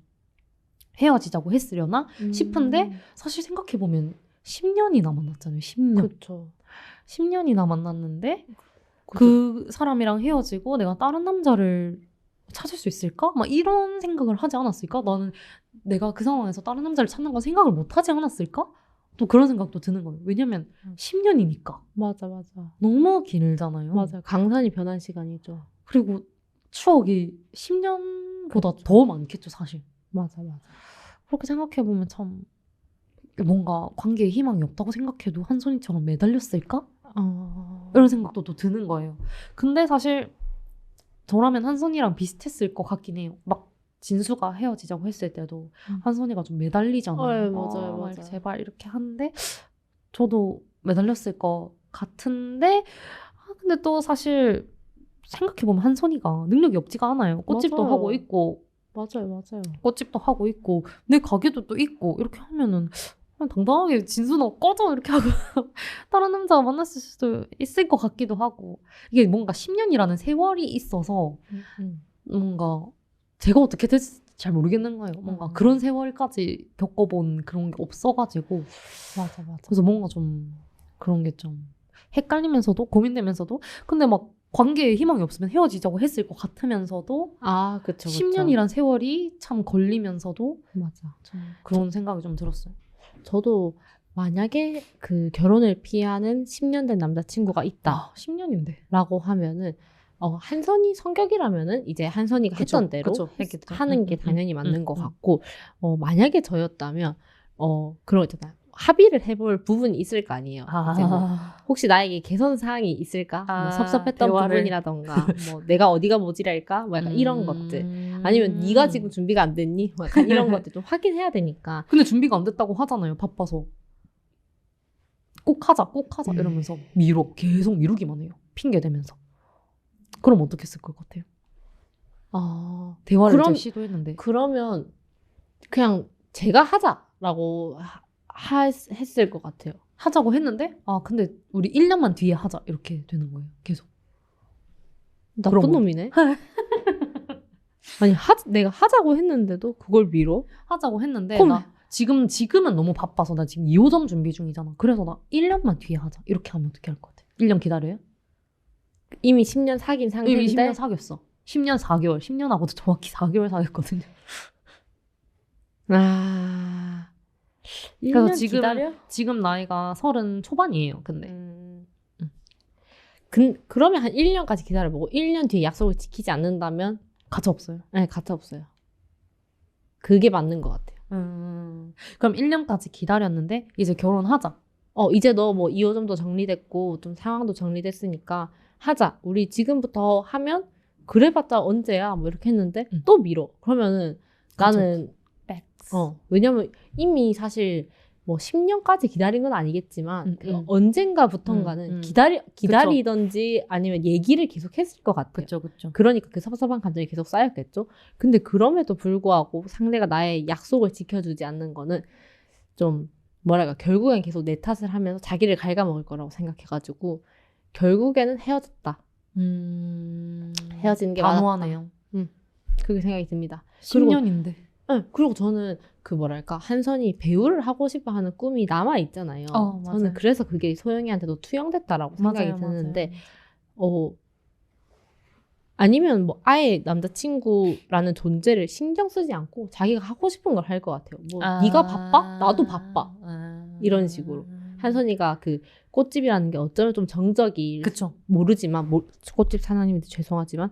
헤어지자고 했으려나 싶은데 사실 생각해보면 10년이나 만났잖아요. 10년. 그렇죠. 10년이나 만났는데 그 사람이랑 헤어지고 내가 다른 남자를 찾을 수 있을까? 막 이런 생각을 하지 않았을까? 나는 내가 그 상황에서 다른 남자를 찾는 건 생각을 못 하지 않았을까? 또 그런 생각도 드는 거예요. 왜냐면 10년이니까. 맞아. 너무 길잖아요. 맞아요. 강산이 변한 시간이죠. 그리고 추억이 10년보다 더 많겠죠, 사실. 맞아. 그렇게 생각해보면 참 뭔가 관계에 희망이 없다고 생각해도 한손이처럼 매달렸을까? 이런 생각도 또 드는 거예요. 근데 사실 저라면 한손이랑 비슷했을 것 같긴 해요. 막 진수가 헤어지자고 했을 때도 한선이가 좀 매달리잖아요. 맞아요, 막 맞아요. 이렇게 제발 이렇게 하는데 저도 매달렸을 것 같은데 근데 또 사실 생각해보면 한선이가 능력이 없지가 않아요. 꽃집도 맞아요. 하고 있고 맞아요. 꽃집도 하고 있고 내 가게도 또 있고 이렇게 하면은 그냥 당당하게 진수 너 꺼져 이렇게 하고 다른 남자 만났을 수도 있을 것 같기도 하고 이게 뭔가 10년이라는 세월이 있어서 뭔가 제가 어떻게 될지 잘 모르겠는 거예요. 뭔가 그런 세월까지 겪어본 그런 게 없어가지고 맞아. 그래서 뭔가 좀 그런 게 좀 헷갈리면서도 고민되면서도 근데 막 관계에 희망이 없으면 헤어지자고 했을 것 같으면서도 아, 그쵸. 10년이란 세월이 참 걸리면서도 맞아. 좀 그런 생각이 좀 들었어요. 저도 만약에 그 결혼을 피하는 10년 된 남자친구가 있다. 10년인데. 라고 하면은 한선이 성격이라면은 이제 한선이가 했던 대로 했겠죠. 하는 게 당연히 맞는 것 같고 만약에 저였다면 그런 거 있잖아요. 합의를 해볼 부분이 있을 거 아니에요. 이제 뭐 혹시 나에게 개선 사항이 있을까? 뭐 섭섭했던 대화를. 부분이라던가 뭐 내가 어디가 모자랄까? 뭐 약간 이런 것들 아니면 네가 지금 준비가 안 됐니? 뭐 약간 이런 것들 좀 확인해야 되니까. 근데 준비가 안 됐다고 하잖아요. 바빠서. 꼭 하자 이러면서 계속 미루기만 해요. 핑계 대면서. 그럼 어떻게 했을 것 같아요? 대화를 이제 시도했는데. 그러면 그냥 제가 하자라고 했을 것 같아요. 하자고 했는데 근데 우리 1년만 뒤에 하자 이렇게 되는 거예요. 계속. 나쁜 놈이네. 아니 내가 하자고 했는데도 그걸 미뤄? 하자고 했는데 그럼... 나 지금은 너무 바빠서 나 지금 2호점 준비 중이잖아. 그래서 나 1년만 뒤에 하자. 이렇게 하면 어떻게 할 것 같아? 1년 기다려요? 이미 10년 사귄 상태인데? 이미 10년 사귀었어. 10년 4개월. 10년하고도 정확히 4개월 사귀었거든요. 그래서 지금 나이가 30 초반이에요. 근데 그러면 한 1년까지 기다려보고 1년 뒤에 약속을 지키지 않는다면 가차 없어요. 네, 가차 없어요. 그게 맞는 것 같아요. 그럼 1년까지 기다렸는데 이제 결혼하자. 이제 너 뭐 2호점도 정리됐고 좀 상황도 정리됐으니까 하자. 우리 지금부터 하면 그래봤자 언제야? 뭐 이렇게 했는데 또 미뤄. 그러면은 나는 왜냐면 이미 사실 뭐 10년까지 기다린 건 아니겠지만 언젠가부턴가는 기다리던지 아니면 얘기를 계속 했을 것 같아요. 그쵸. 그러니까 그 섭섭한 감정이 계속 쌓였겠죠. 근데 그럼에도 불구하고 상대가 나의 약속을 지켜주지 않는 거는 좀 뭐랄까 결국엔 계속 내 탓을 하면서 자기를 갉아먹을 거라고 생각해가지고 결국에는 헤어졌다. 헤어지는 게 단호하네요. 그렇게 생각이 듭니다. 10년인데. 그리고 저는 그 뭐랄까 한선이 배우를 하고 싶어 하는 꿈이 남아 있잖아요. 저는 그래서 그게 소영이한테도 투영됐다라고 생각이 드는데 아니면 뭐 아예 남자친구라는 존재를 신경 쓰지 않고 자기가 하고 싶은 걸 할 것 같아요. 뭐 네가 바빠? 나도 바빠. 이런 식으로. 한선이가 그 꽃집이라는 게 어쩌면 좀 정적이 모르지만 꽃집 사장님한테 죄송하지만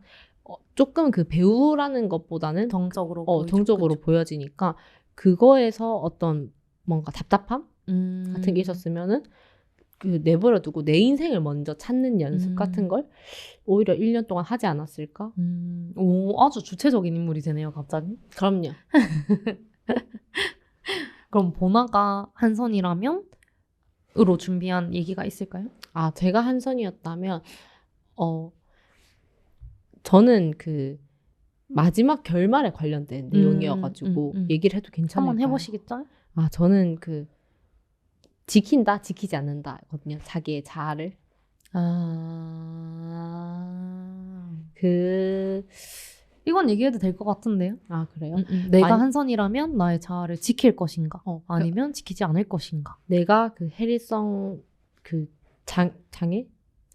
조금 그 배우라는 것보다는 정적으로 보여지니까 그거에서 어떤 뭔가 답답함 같은 게 있었으면은 그 내버려두고 내 인생을 먼저 찾는 연습 같은 걸 오히려 1년 동안 하지 않았을까? 오, 아주 주체적인 인물이 되네요, 갑자기. 그럼요. 그럼 보나가 한선이라면 으로 준비한 얘기가 있을까요? 제가 한선이었다면 저는 그 마지막 결말에 관련된 내용이어가지고 얘기를 해도 괜찮을까요? 한번 해보시겠죠? 저는 그 지킨다, 지키지 않는다거든요. 자기의 자아를. 이건 얘기해도 될 것 같은데요? 그래요? 내가 한선이라면 나의 자아를 지킬 것인가? 아니면 지키지 않을 것인가? 내가 그 해리성 그 장애?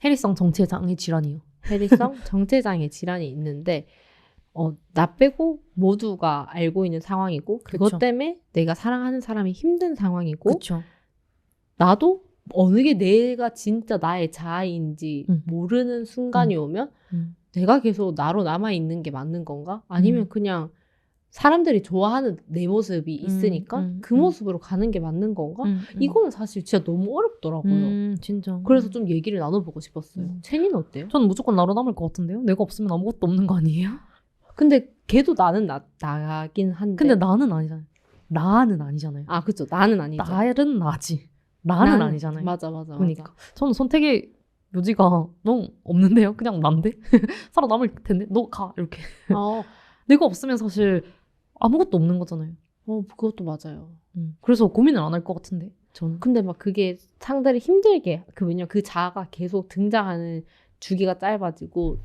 해리성 정체장애 질환이요. 해리성 정체장애 질환이 있는데 나 빼고 모두가 알고 있는 상황이고 그것 때문에 내가 사랑하는 사람이 힘든 상황이고 나도 어느 게 내가 진짜 나의 자아인지 모르는 순간이 오면 내가 계속 나로 남아있는 게 맞는 건가? 아니면 그냥 사람들이 좋아하는 내 모습이 있으니까 그 모습으로 가는 게 맞는 건가? 이거는 사실 진짜 너무 어렵더라고요. 진짜. 그래서 좀 얘기를 나눠보고 싶었어요. 채니는 어때요? 저는 무조건 나로 남을 것 같은데요? 내가 없으면 아무것도 없는 거 아니에요? 근데 걔도 나긴 한데. 근데 나는 아니잖아요. 나는 아니잖아요. 아, 그쵸. 나는 아니죠. 나는 나지. 나는 아니잖아요. 맞아, 맞아, 그러니까 맞아. 저는 선택의 묘지가 너무 없는데요. 그냥 난데 살아남을 텐데 너 가 이렇게. 어, 내가 없으면 사실 아무것도 없는 거잖아요. 그것도 맞아요. 그래서 고민을 안 할 것 같은데 저는. 근데 막 그게 상대를 힘들게, 왜냐면 그 자아가 계속 등장하는 주기가 짧아지고,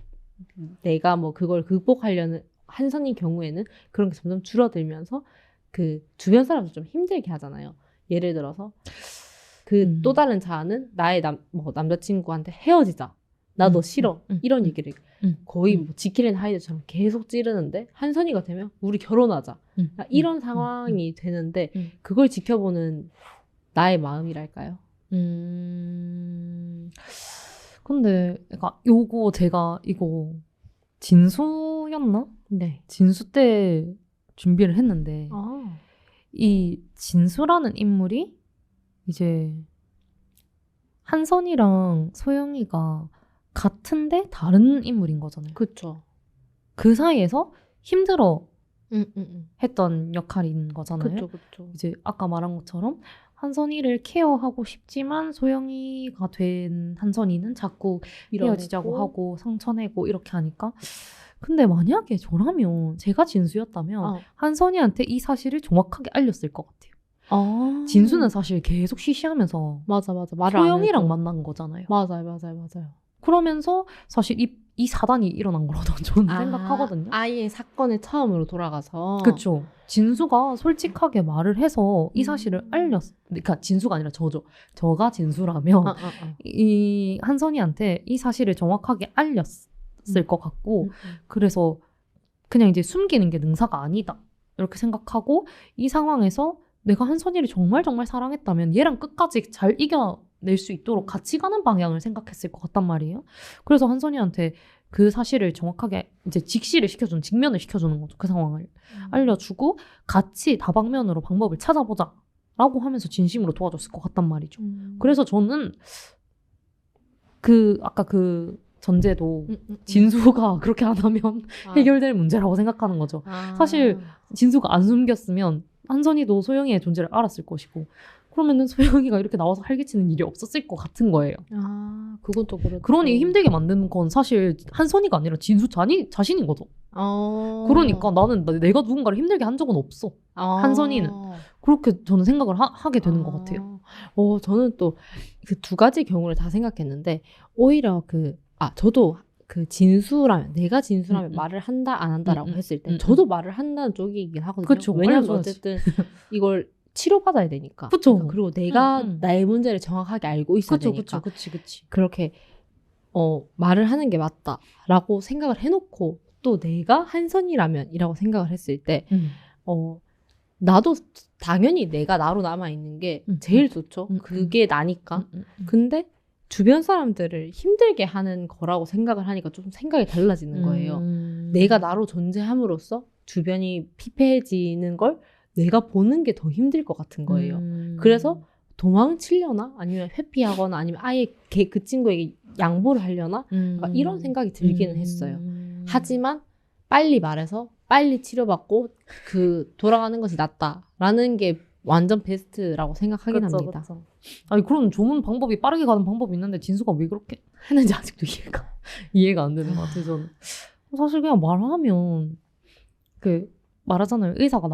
내가 뭐 그걸 극복하려는 한선인 경우에는 그런 게 점점 줄어들면서 그 주변 사람도 좀 힘들게 하잖아요. 예를 들어서 그 또 다른 자아는 나의 남자친구한테 헤어지자. 나 너 싫어. 이런 얘기를 거의 뭐 지킬앤 하이드처럼 계속 찌르는데 한선이가 되면 우리 결혼하자. 이런 상황이 되는데 그걸 지켜보는 나의 마음이랄까요? 근데 그러니까 요거 제가 이거 진수였나? 네. 진수 때 준비를 했는데 아. 이 진수라는 인물이 이제 한선이랑 소영이가 같은데 다른 인물인 거잖아요. 그쵸. 그 사이에서 힘들어 응. 했던 역할인 거잖아요. 그쵸. 이제 아까 말한 것처럼 한선이를 케어하고 싶지만 소영이가 된 한선이는 자꾸 헤어지자고 하고 상처내고 이렇게 하니까. 근데 만약에 저라면 제가 진수였다면 한선이한테 이 사실을 정확하게 알렸을 것 같아요. 진수는 사실 계속 쉬쉬하면서 맞아. 소영이랑 만난 거잖아요. 맞아요. 그러면서 사실 이 사단이 일어난 거라고 저는 생각하거든요. 아예 사건의 처음으로 돌아가서. 그렇죠. 진수가 솔직하게 말을 해서 이 사실을 그러니까 진수가 아니라 저죠. 저가 진수라면 이 한선이한테 이 사실을 정확하게 알렸을 것 같고 그래서 그냥 이제 숨기는 게 능사가 아니다 이렇게 생각하고 이 상황에서 내가 한선이를 정말 사랑했다면 얘랑 끝까지 잘 이겨낼 수 있도록 같이 가는 방향을 생각했을 것 같단 말이에요. 그래서 한선이한테 그 사실을 정확하게 이제 직면을 시켜주는 거죠. 그 상황을 알려주고 같이 다방면으로 방법을 찾아보자 라고 하면서 진심으로 도와줬을 것 같단 말이죠. 그래서 저는 아까 그 전제도 진수가 그렇게 안 하면 해결될 문제라고 생각하는 거죠. 사실 진수가 안 숨겼으면 한선이도 소영이의 존재를 알았을 것이고 그러면은 소영이가 이렇게 나와서 활개치는 일이 없었을 것 같은 거예요. 그건 또 그렇죠. 그러니 힘들게 만드는 건 사실 한선이가 아니라 진수 자신인 거죠. 그러니까 나는 내가 누군가를 힘들게 한 적은 없어. 한선이는. 그렇게 저는 생각을 하게 되는 것 같아요. 저는 또 그 두 가지 경우를 다 생각했는데 오히려 저도 그 내가 진수라면 말을 한다 안 한다라고 했을 때 저도 말을 한다는 쪽이긴 하거든요. 그쵸, 왜냐면 어쨌든 이걸 치료받아야 되니까. 그쵸. 그러니까 그리고 내가 나의 문제를 정확하게 알고 있어야 되니까. 그치. 그렇게 말을 하는 게 맞다라고 생각을 해놓고 또 내가 한선이라면이라고 생각을 했을 때 나도 당연히 내가 나로 남아있는 게 제일 좋죠. 그게 나니까. 근데 주변 사람들을 힘들게 하는 거라고 생각을 하니까 좀 생각이 달라지는 거예요. 내가 나로 존재함으로써 주변이 피폐해지는 걸 내가 보는 게 더 힘들 것 같은 거예요. 그래서 도망치려나 아니면 회피하거나 아니면 아예 그 친구에게 양보를 하려나 이런 생각이 들기는 했어요. 하지만 빨리 말해서 빨리 치료받고 돌아가는 것이 낫다라는 게 완전 베스트라고 생각하긴 합니다. 아니 그런 좋은 방법이 빠르게 가는 방법이 있는데 진수가 왜 그렇게 했는지 아직도 이해가 안 되는 것 같아요. 저는 사실 그냥 말하면 말하잖아요. 의사가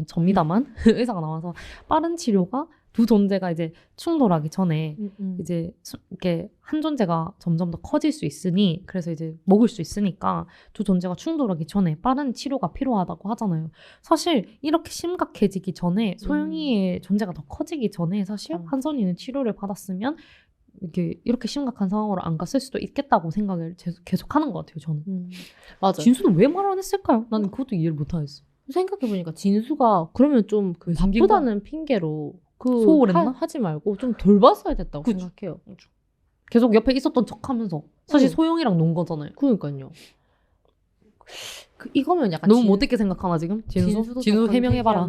접니다만 의사가 나와서 빠른 치료가 두 존재가 이제 충돌하기 전에 이제 이렇게 한 존재가 점점 더 커질 수 있으니 그래서 이제 먹을 수 있으니까 두 존재가 충돌하기 전에 빠른 치료가 필요하다고 하잖아요. 사실 이렇게 심각해지기 전에 소영이의 존재가 더 커지기 전에 사실 한선이는 치료를 받았으면 이렇게 심각한 상황으로 안 갔을 수도 있겠다고 생각을 계속 하는 것 같아요. 저는. 맞아요. 진수는 왜 말 안 했을까요? 나는 그것도 이해를 못 하겠어. 생각해보니까 진수가 그러면 좀 바쁘다는 핑계로 소홀했나? 하지 말고 좀 돌봤어야 됐다고 생각해요. 계속 옆에 있었던 척하면서 사실 소영이랑 논 거잖아요. 그러니까요. 이거면 약간 너무 못되게 생각하나 지금? 진수 해명해봐라.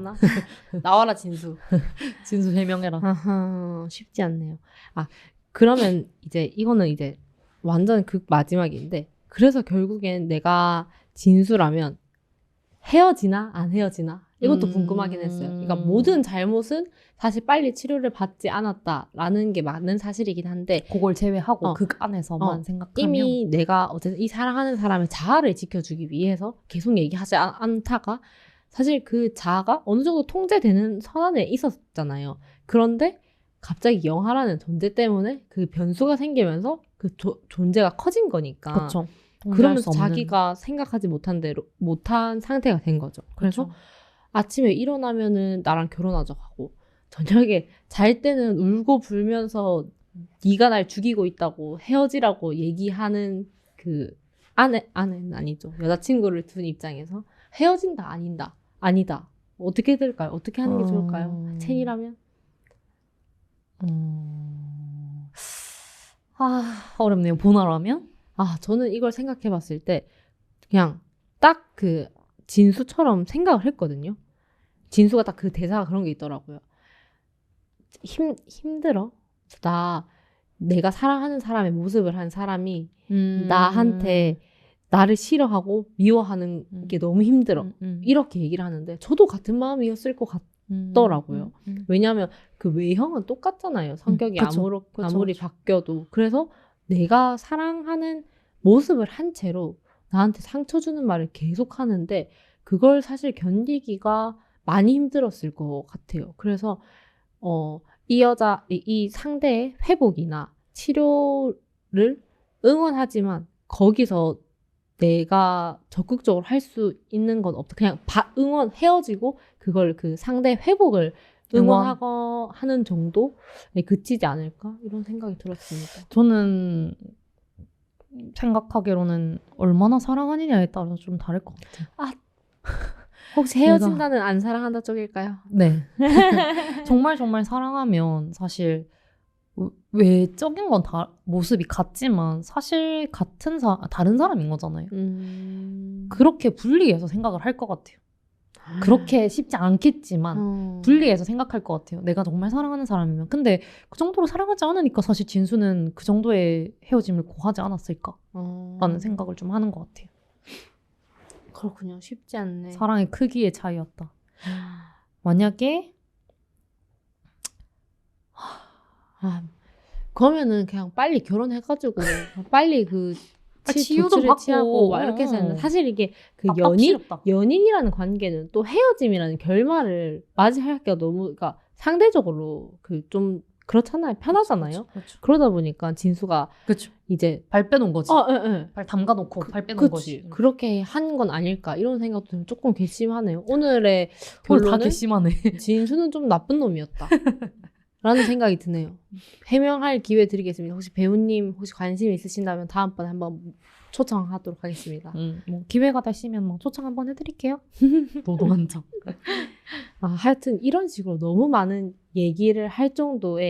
나와라 진수. 진수 해명해라. 쉽지 않네요. 그러면 이제 이거는 이제 완전 마지막인데 그래서 결국엔 내가 진수라면 헤어지나 안 헤어지나 이것도 궁금하긴 했어요. 그러니까 모든 잘못은 사실 빨리 치료를 받지 않았다라는 게 맞는 사실이긴 한데 그걸 제외하고 그 안에서만 생각하면 이미 내가 어쨌든 이 사랑하는 사람의 자아를 지켜주기 위해서 계속 얘기하지 않다가 사실 그 자아가 어느 정도 통제되는 선안에 있었잖아요. 그런데 갑자기 영하라는 존재 때문에 그 변수가 생기면서 그 존재가 커진 거니까. 그렇죠. 그러면서 자기가 생각하지 못한 상태가 된 거죠. 그래서 그쵸. 아침에 일어나면은 나랑 결혼하자고 하고 저녁에 잘 때는 울고 불면서 네가 날 죽이고 있다고 헤어지라고 얘기하는 그 아내는 아니죠. 여자친구를 둔 입장에서 헤어진다 아니다. 어떻게 될까요? 어떻게 하는 게 좋을까요? 첸이라면? 어렵네요. 보나라면? 저는 이걸 생각해 봤을 때 그냥 딱 그 진수처럼 생각을 했거든요. 진수가 딱 그 대사가 그런 게 있더라고요. 힘들어. 내가 사랑하는 사람의 모습을 한 사람이 나한테 나를 싫어하고 미워하는 게 너무 힘들어. 이렇게 얘기를 하는데 저도 같은 마음이었을 것 같더라고요. 왜냐하면 그 외형은 똑같잖아요. 성격이 아무리 바뀌어도. 그래서 내가 사랑하는 모습을 한 채로 나한테 상처 주는 말을 계속 하는데 그걸 사실 견디기가 많이 힘들었을 것 같아요. 그래서 이 상대의 회복이나 치료를 응원하지만 거기서 내가 적극적으로 할 수 있는 건 없다. 그냥 헤어지고 그걸 그 상대 회복을 하는 정도에 그치지 않을까? 이런 생각이 들었습니다. 저는 생각하기로는 얼마나 사랑하느냐에 따라 좀 다를 것 같아요. 혹시 헤어진다는 안 사랑한다 쪽일까요? 네. 정말 사랑하면 사실 외적인 건 모습이 같지만 사실 다른 사람인 거잖아요. 그렇게 분리해서 생각을 할 것 같아요. 그렇게 쉽지 않겠지만 분리해서 생각할 것 같아요. 내가 정말 사랑하는 사람이면. 근데 그 정도로 사랑하지 않으니까 사실 진수는 그 정도의 헤어짐을 고하지 않았을까라는 생각을 좀 하는 것 같아요. 그렇군요. 쉽지 않네. 사랑의 크기의 차이였다. 만약에 그러면은 그냥 빨리 결혼해가지고 빨리 그 치유도 받고 막 이렇게 해서 했는데 사실 이게 그 답답시럽다. 연인이라는 관계는 또 헤어짐이라는 결말을 맞이하기가 너무 그러니까 상대적으로 그 좀 그렇잖아요. 편하잖아요. 그렇죠. 그러다 보니까 진수가 이제 발 빼놓은 거지. 예. 발 담가놓고 발 빼놓은 거지. 그렇게 한 건 아닐까 이런 생각도 좀 조금 괘씸하네요. 오늘의 결론은 다 괘씸하네. 진수는 좀 나쁜 놈이었다. 라는 생각이 드네요. 해명할 기회 드리겠습니다. 혹시 배우님 혹시 관심 있으신다면 다음번에 한번 초청하도록 하겠습니다. 뭐 기회가 되시면 뭐 초청 한번 해드릴게요. 도도한 척. 하여튼 이런 식으로 너무 많은 얘기를 할 정도로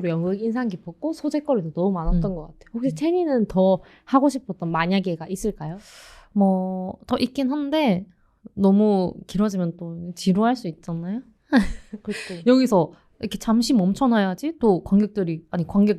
연극이 인상 깊었고 소재거리도 너무 많았던 것 같아요. 혹시 채니는 더 하고 싶었던 만약에가 있을까요? 뭐 더 있긴 한데 너무 길어지면 또 지루할 수 있잖아요. 여기서 이렇게 잠시 멈춰놔야지 또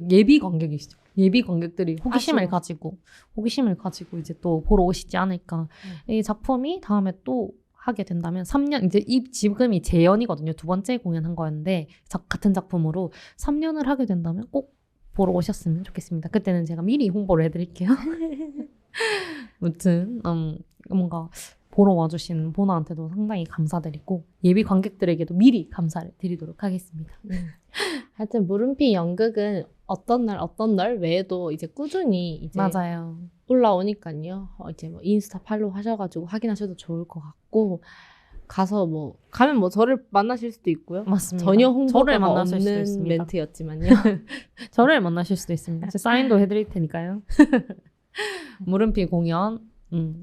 예비 관객들이 호기심을 가지고 이제 또 보러 오시지 않을까. 이 작품이 다음에 또 하게 된다면 3년 이제 지금이 재연이거든요. 2번째 공연한 거였는데 같은 작품으로 3년을 하게 된다면 꼭 보러 오셨으면 좋겠습니다. 그때는 제가 미리 홍보를 해드릴게요. 아무튼 뭔가 보러 와주신 보나한테도 상당히 감사드리고 예비 관객들에게도 미리 감사를 드리도록 하겠습니다. 하여튼 물음피 연극은 어떤 날 외에도 이제 꾸준히 이제 맞아요. 올라오니까요. 이제 뭐 인스타 팔로우 하셔가지고 확인하셔도 좋을 것 같고 가면 뭐 저를 만나실 수도 있고요. 맞습니다. 전혀 홍보가 저를 만나실 수도 없는 있습니다. 멘트였지만요. 저를 만나실 수도 있습니다. 제 사인도 해드릴 테니까요. 물음피 공연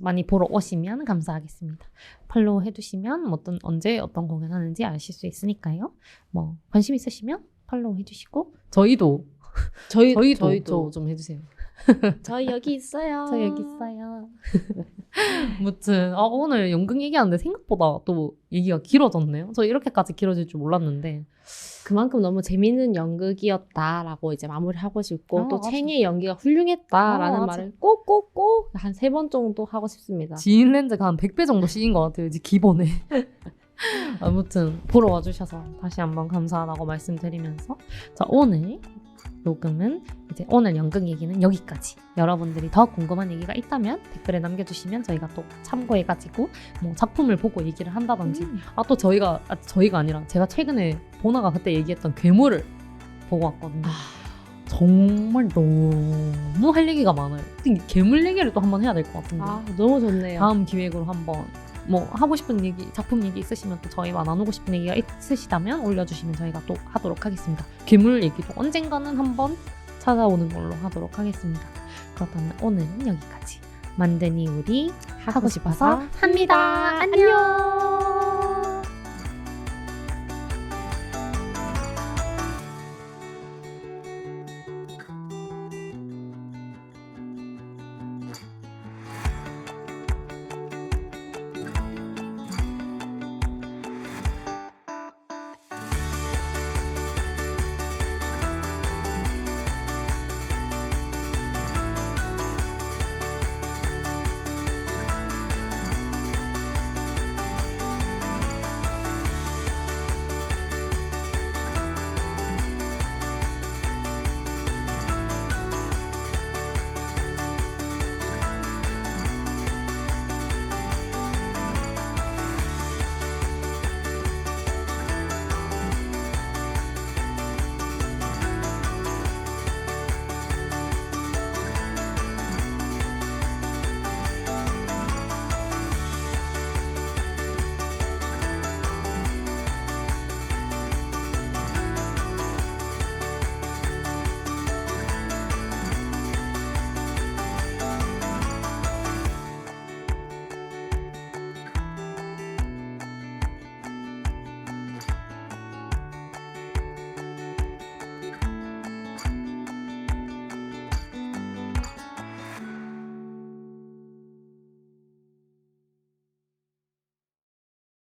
많이 보러 오시면 감사하겠습니다. 팔로우 해두시면 언제 어떤 공연 하는지 아실 수 있으니까요. 뭐 관심 있으시면 팔로우 해주시고 저희도 좀 해주세요. 저희 여기 있어요. 저 여기 있어요. 무튼 오늘 연극 얘기하는데 생각보다 또 얘기가 길어졌네요. 저 이렇게까지 길어질 줄 몰랐는데. 그만큼 너무 재밌는 연극이었다라고 이제 마무리하고 싶고 또 맞아. 챙이의 연기가 훌륭했다라는 맞아. 말을 꼭꼭꼭 한 3번 정도 하고 싶습니다. 지인 렌즈가 한 100배 정도 씌인 것 같아요. 이제 기본에. 아무튼 보러 와주셔서 다시 한번 감사하다고 말씀드리면서 자 오늘 녹음은 이제 오늘 연극 얘기는 여기까지. 여러분들이 더 궁금한 얘기가 있다면 댓글에 남겨주시면 저희가 또 참고해가지고 뭐 작품을 보고 얘기를 한다든지 또 저희가 아니라 제가 최근에 보나가 그때 얘기했던 괴물을 보고 왔거든요. 정말 너무 할 얘기가 많아요. 특히 괴물 얘기를 또 한번 해야 될 것 같은데 너무 좋네요. 다음 기획으로 한번 뭐 하고 싶은 얘기, 작품 얘기 있으시면 또 저희와 나누고 싶은 얘기가 있으시다면 올려주시면 저희가 또 하도록 하겠습니다. 괴물 얘기도 언젠가는 한번 찾아오는 걸로 하도록 하겠습니다. 그렇다면 오늘은 여기까지. 만드니 우리 하고 싶어서 합니다. 안녕.